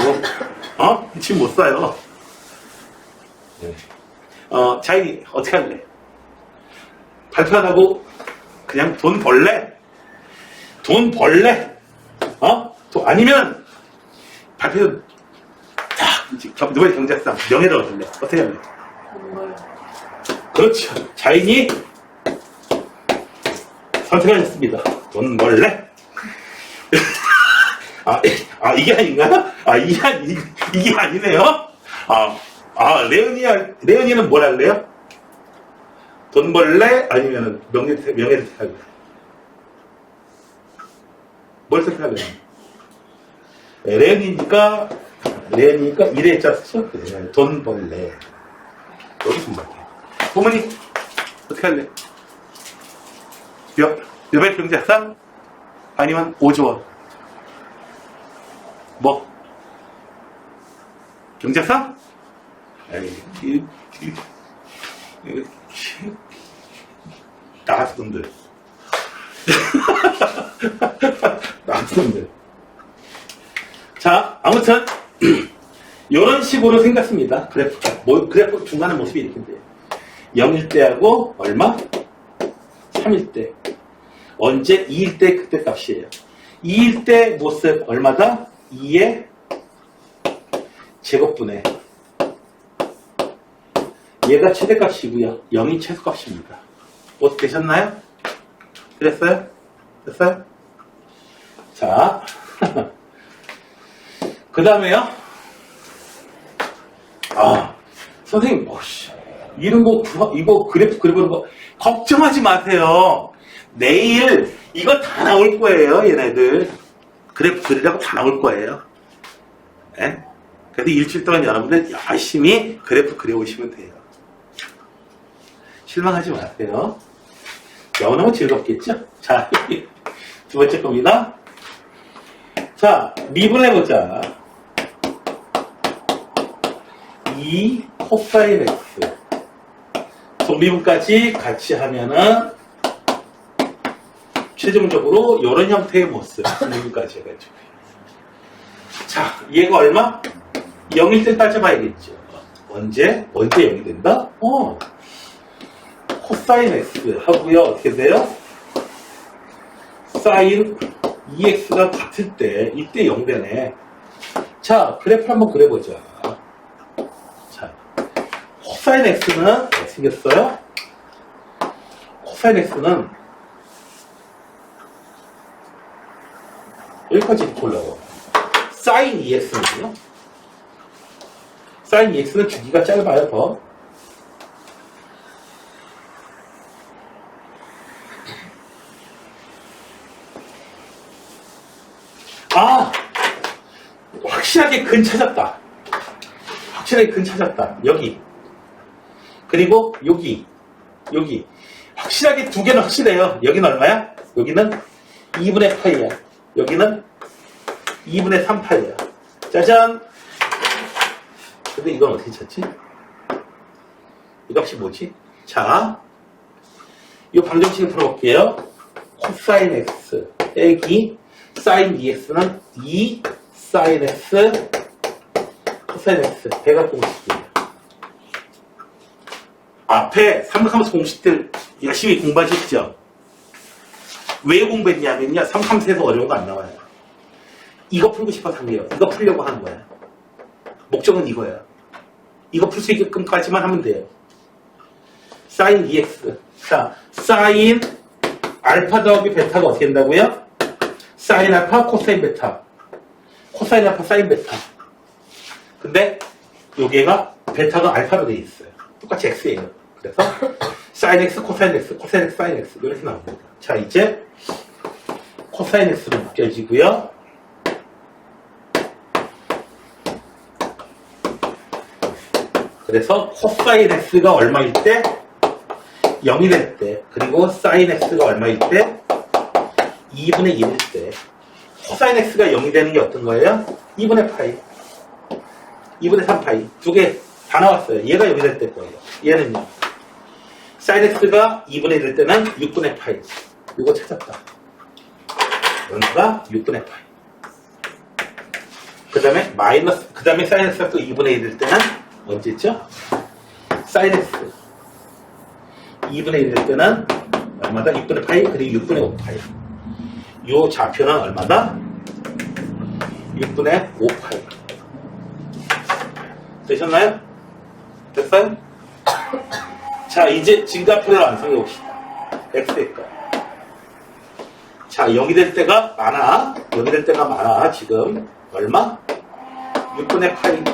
집 못 사요. 자기, 어떻게 할래? 발표 안 하고, 그냥 돈 벌래? 돈 벌래? 아니면, 발표, 노벨 경제학상 명예를 얻을래? 어떻게 할래? 그렇죠. 자인이 선택하셨습니다. 돈 벌래? 이게 아닌가? 이게 아니네요? 레오니는 뭘 할래요? 돈 벌래? 아니면 명예를 택할래? 뭘 택할래요? 레오니니까 이래 짰어? 돈 벌래. 여기 돈 벌래. 부모님, 어떻게 할래? 노벨 경제학상? 아니면 5조 원? 뭐? 경제학상? 나스놈들. 나스놈들. 자, 아무튼 이런 식으로 생겼습니다. 그래프 중간에 모습이 이렇게 돼요. 0일 때하고 얼마? 3일 때. 언제? 2일 때 그때 값이에요. 2일 때 모습 얼마다? 2의 제곱분의 얘가 최대값이고요. 0이 최소값입니다. 어떻게 되셨나요? 그랬어요? 됐어요? 자, 그 다음에요. 선생님, 이거 그래프 그려보는 거 걱정하지 마세요. 내일 이거 다 나올 거예요, 얘네들. 그래프 그리라고 다 나올 거예요. 네? 그래서 일주일 동안 여러분들 열심히 그래프 그려오시면 돼요. 실망하지 마세요. 너무너무 즐겁겠죠? 자, 두 번째 겁니다. 자, 미분해보자. 2 코사인 x. 미분까지 같이 하면은 최종적으로 이런 형태의 모습 여기까지 해가지고. 자, 얘가 얼마? 0일 때 따져봐야겠죠. 언제 0이 된다? 코사인 x 하고요. 어떻게 돼요? 사인 2x가 같을 때 이때 0 되네. 자, 그래프 한번 그려보자. 자, 코사인 x는 어떻게 생겼어요? 코사인 x는 여기까지 이렇게 올라가. 사인 2x는요? 사인 2x는 주기가 짧아요, 더. 아! 확실하게 근 찾았다. 확실하게 근 찾았다. 여기. 그리고 여기. 여기. 확실하게 두 개는 확실해요. 여기는 얼마야? 여기는 2분의 파이야. 여기는 2분의 3파이야. 짜잔! 근데 이건 어떻게 찾지? 이 값이 뭐지? 자, 이 방정식을 풀어볼게요. 코사인 x 빼기 사인 2x는 2 사인 x 코사인 x 대각 공식이에요. 앞에 삼각함수 공식들 열심히 공부하셨죠? 왜 공부했냐면요. 삼각함수에서 어려운 거 안 나와요. 이거 풀고 싶어서 한 거예요. 이거 풀려고 하는 거야. 목적은 이거야. 이거 풀 수 있게끔까지만 하면 돼요. 사인 2x. 자, 사인 알파 더하기 베타가 어떻게 된다고요? 사인 알파, 코사인 베타. 코사인 알파, 사인 베타. 근데 여기가 베타가 알파로 되어 있어요. 똑같이 x예요. 그래서 사인 x, 코사인 x, 코사인 x, 사인 x 이렇게 나옵니다. 자, 이제 코사인 x로 묶여지고요. 그래서 코사인 x가 얼마일 때? 0이 될 때, 그리고 사인 x가 얼마일 때? 2분의 1일 때. 코사인 x가 0이 되는 게 어떤 거예요? 2분의 파이. 2분의 3파이. 두 개 다 나왔어요. 얘가 0이 될 때 거예요. 얘는요. 사인 x가 2분의 1일 때는 6분의 파이. 이거 찾았다. 여기가 6분의 파이. 그 다음에 마이너스, 그 다음에 사인 x가 또 2분의 1일 때는 언제죠? 사인 x 2분의 1일 때는 얼마다? 6분의 파이 그리고 6분의 5파이. 요 좌표는 얼마다? 6분의 5파이. 되셨나요? 됐어요? 자, 이제 증가표를 완성해 봅시다. x의 거. 자, 0이 될 때가 많아. 0이 될 때가 많아. 지금 얼마? 6분의 파이.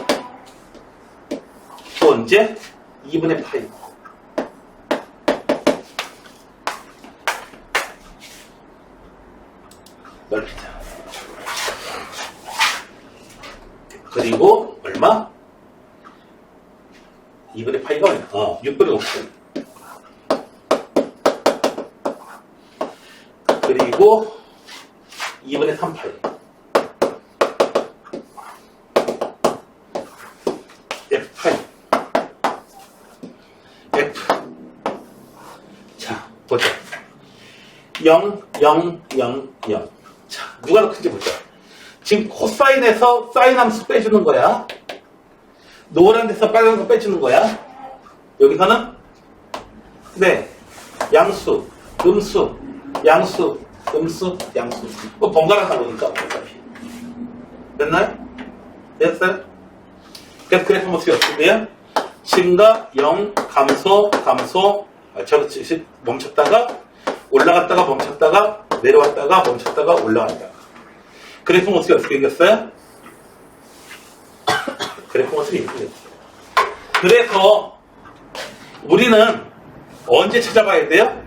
또 언제? 2분의 파이. 넓히자. 그리고 얼마? 2분의 파이가 얼마? 6분의 5파이. 그리고 2분의 3파이. F파이. F. 자, 보자. 0, 0, 0, 0. 자, 누가 더 큰지 보자. 지금 코사인에서 사인 함수 빼주는 거야. 노란 데서 빨간 거 빼주는 거야. 여기서는 네, 양수, 음수, 양수, 음수, 양수. 뭐 번갈아서 보니까 어차피. 됐나요? 됐어요? 그래서 그래프 모습이 어떻게 돼요? 증가, 0, 감소, 감소, 멈췄다가 올라갔다가 멈췄다가 내려왔다가 멈췄다가 올라갔다가. 그래프 모습이 어떻게 생겼어요? 그래프 모습이 이렇게 생겼어요. 그래서 우리는 언제 찾아봐야 돼요?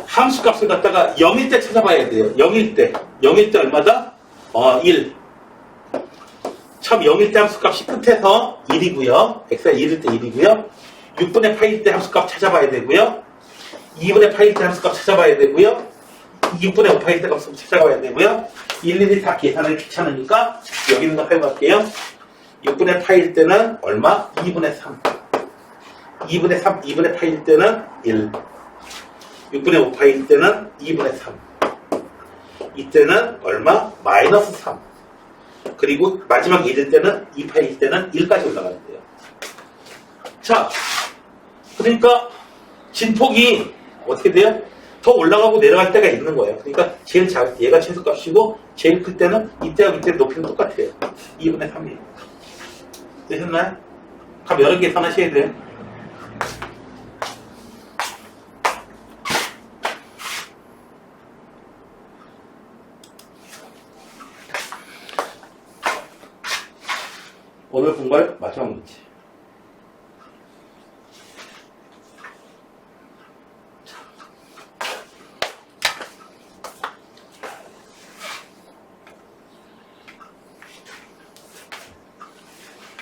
함수값을 갖다가 0일 때 찾아봐야 돼요. 0일 때. 0일 때 얼마다? 1. 처음 0일 때 함수값이 끝에서 1이고요. x가 1일 때 1이고요. 6분의 8일 때 함수값 찾아봐야 되고요. 2분의 8일 때 함수값 찾아봐야 되고요. 6분의 5파일 때 함수값 찾아봐야 되고요. 일일이 다 계산을 귀찮으니까 여기 있는 거 해볼게요. 6분의 8일 때는 얼마? 2분의 3. 2분의 3, 2분의 8일 때는 1. 6분의 5파일 때는 2분의 3. 이때는 얼마? 마이너스 3. 그리고 마지막 1일 때는 2파일 때는 1까지 올라가는데요. 자, 그러니까 진폭이 어떻게 돼요? 더 올라가고 내려갈 때가 있는 거예요. 그러니까 제일 작을 때 얘가 최소값이고 제일 클 때는 이때와 이때 높이는 똑같아요. 2분의 3이에요. 되셨나요? 값 여러 개 계산하셔야 돼요. 오늘 공부할 마지막 문제.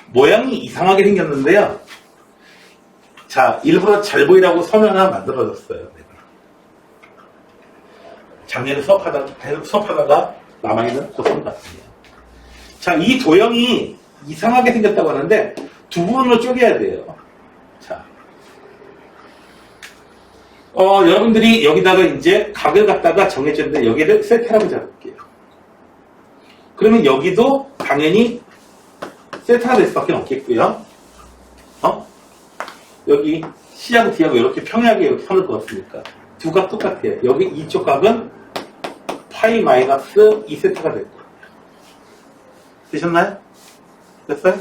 모양이 이상하게 생겼는데요. 자, 일부러 잘 보이라고 선 하나 만들어줬어요. 내가. 작년에 수업하다가 남아있는 그 선 같습니다. 자, 이 도형이 이상하게 생겼다고 하는데 두 부분으로 쪼개야 돼요. 자, 여러분들이 여기다가 이제 각을 갖다가 정해줬는데 여기를 세타라고 잡을게요. 그러면 여기도 당연히 세타가 될 수밖에 없겠고요. 여기 C하고 D하고 이렇게 평행하게 이렇게 선을 그었으니까 두 각 똑같아요. 여기 이쪽 각은 파이 마이너스 2세타가 될 거예요. 되셨나요? 됐어요?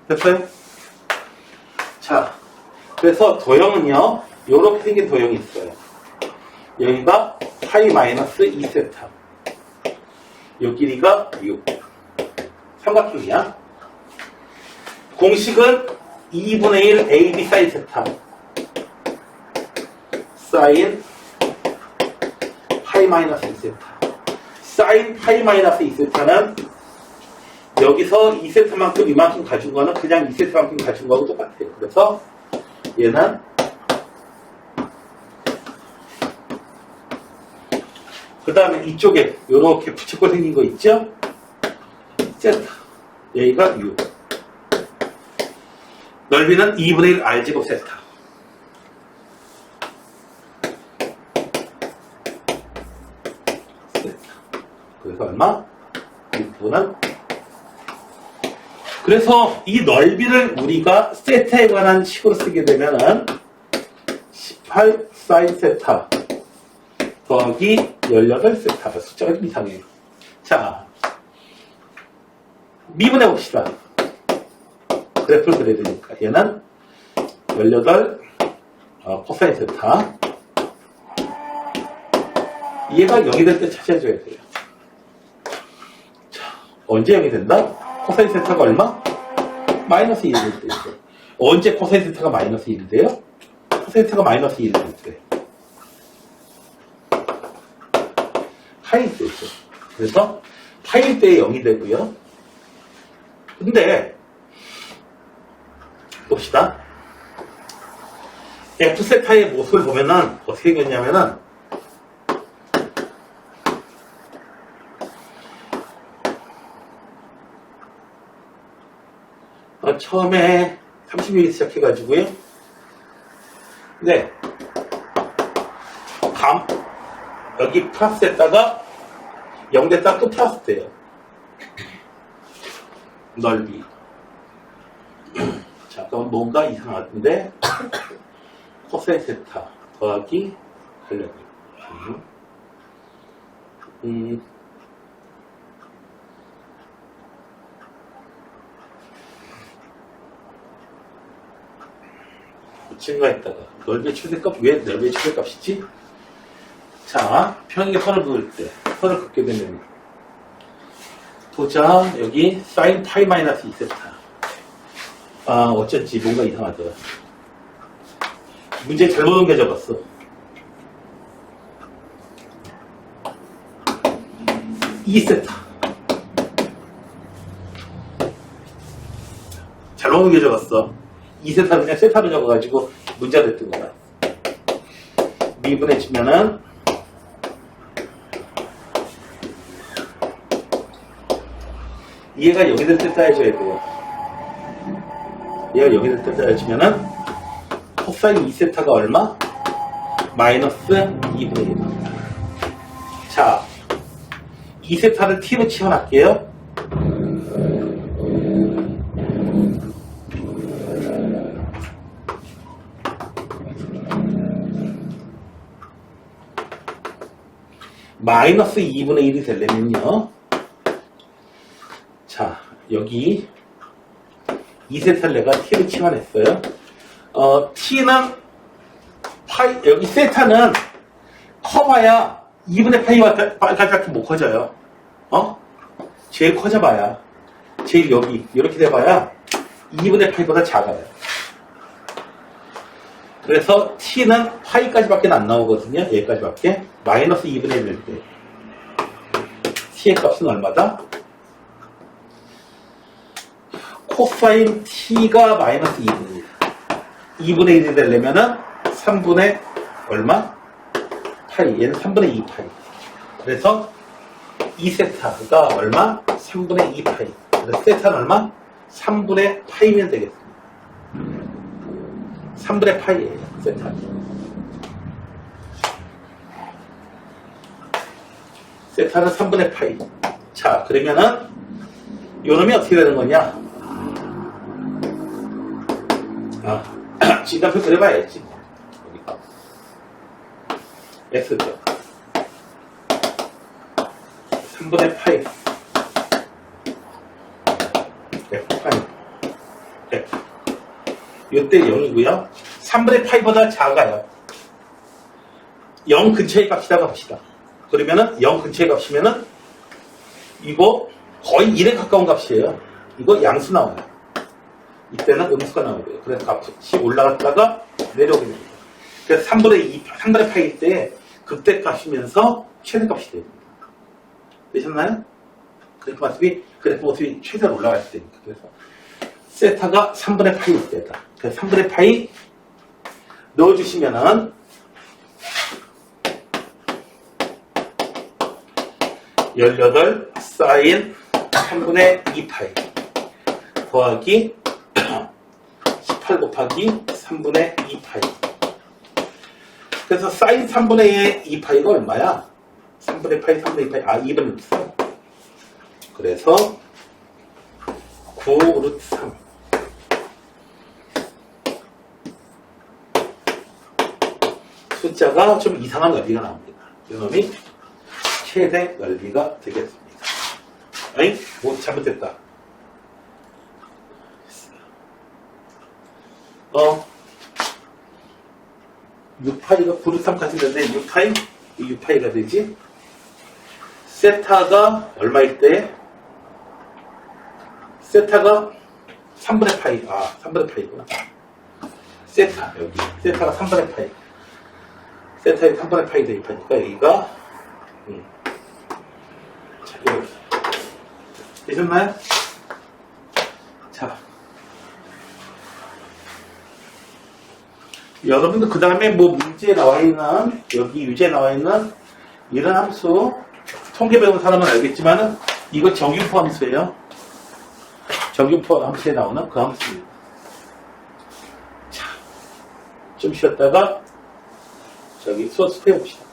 됐어요? 자, 그래서 도형은요, 이렇게 생긴 도형이 있어요. 여기가 파이 마이너스 2세타. 요 길이가 6. 삼각형이야. 공식은 2분의 1 AB 사인 세타. 사인 파이 마이너스 2세타. 사인 파이 마이너스 2세타는 여기서 2세타만큼 이만큼 가진 거는 그냥 2세타만큼 가진 거하고 똑같아요. 그래서 얘는 그 다음에 이쪽에 이렇게 붙이고 생긴 거 있죠? 세타. 여기가 6. 넓이는 2분의 1 R제곱 세타. 그래서 얼마? 이 부분은 그래서 이 넓이를 우리가 세타에 관한 식으로 쓰게 되면은 18 사인 세타 더하기 18 세타. 숫자가 좀 이상해요. 자, 미분해 봅시다. 그래프를 그려야 되니까. 얘는 18 코사인 세타. 얘가 0이 될 때 찾아줘야 돼요. 자, 언제 0이 된다? 코사인 세타가 얼마? 마이너스 1이 될 때 있어요. 언제 코사인 세타가 마이너스 1이 돼요? 코사인 세타가 마이너스 1이 될 때. 파일 때 있어요. 그래서 파일 때에 0이 되고요. 근데 봅시다. F세타의 모습을 보면은 어떻게 생겼냐면은 처음에 30mm 시작해가지고요. 네. 여기 플러스 했다가 0 됐다가 또 플러스 돼요. 넓이. 자, 그럼 뭔가 이상한데 코사인 세타 더하기 하려고. 증가했다가 넓이의 최대값 왜 넓이의 최대값이지? 자, 평행에 선을 그을 때 선을 긋게 되면 보자. 여기 사인 파이 마이너스 2세타. 어쩐지 뭔가 이상하더라. 문제 잘못 옮겨 적었어. (2세타) 잘못 옮겨 적었어. 2세타를 그냥 세타로 적어가지고 문제가 됐던 거야. 미분해지면은 얘가 0이 될 때 따져야 돼요. 얘가 0이 될 때 따지면은 코사인 2세타가 얼마? 마이너스 2분의 1. 자, 2세타를 t로 치환할게요. 마이너스 2분의 1이 되려면요. 자, 여기 2세타를 내가 t로 치환했어요. t는 파이, 여기 세타는 커봐야 2분의 파이까지 못 커져요. 제일 커져봐야, 제일 여기, 이렇게 돼봐야 2분의 파이보다 작아요. 그래서 t는 파이까지밖에 안 나오거든요. 여기까지밖에. 마이너스 2분의 1일 때. t의 값은 얼마다? 코사인 t가 마이너스 2분의 1. 2분의 1이 되려면은 3분의 얼마? 파이. 얘는 3분의 2파이. 그래서 2세타가 얼마? 3분의 2파이. 그래서 세타는 얼마? 3분의 파이면 되겠습니다. 3분의 파이예요. 세타. 세타는 3분의 파이. 자, 그러면은 요놈이 어떻게 되는 거냐? 지금표 그려봐야지. 여기가 x죠. 3분의 파이 f파이 f. 요때 0이고요. 3분의 파이보다 작아요. 0 근처의 값이라고 합시다. 그러면은 0 근처의 값이면은 이거 거의 1에 가까운 값이에요. 이거 양수 나와요. 이때는 음수가 나오고요. 그래서 값이 올라갔다가 내려오게 됩니다. 그래서 3분의 파이일 때 극대값이면서 최대값이 됩니다. 되셨나요? 그래프 모습이 최대로 올라갈 때입니다. 그래서 세타가 3분의 파이일 때다. 그래서 3분의 파이 넣어주시면은 18 사인 3분의 2파이 더하기 18 곱하기 3분의 2파이. 그래서 사인 3분의 2파이가 얼마야? 3분의 파이, 3분의 2파이. 2분의 루트 3. 그래서 9 루트 3. 숫자가 좀 이상한 넓이가 나옵니다. 이놈이 최대 넓이가 되겠습니다. 아니, 잘못됐다. 6파이가 9루트 3까지 되는데 6파이가 되지? 세타가 얼마일 때? 세타가 3분의 파이. 3분의 파이구나. 세타, 여기. 세타가 3분의 파이. 세타에 3분의 파이 대입하니까 여기가 자, 여기. 되셨나요? 자. 여러분들 그 다음에 뭐 문제에 나와있는 여기 유제에 나와있는 이런 함수 통계 배운 사람은 알겠지만은 이거 정규포 함수예요. 정규포 함수에 나오는 그 함수입니다. 자, 좀 쉬었다가 저기 수업 해봅시다.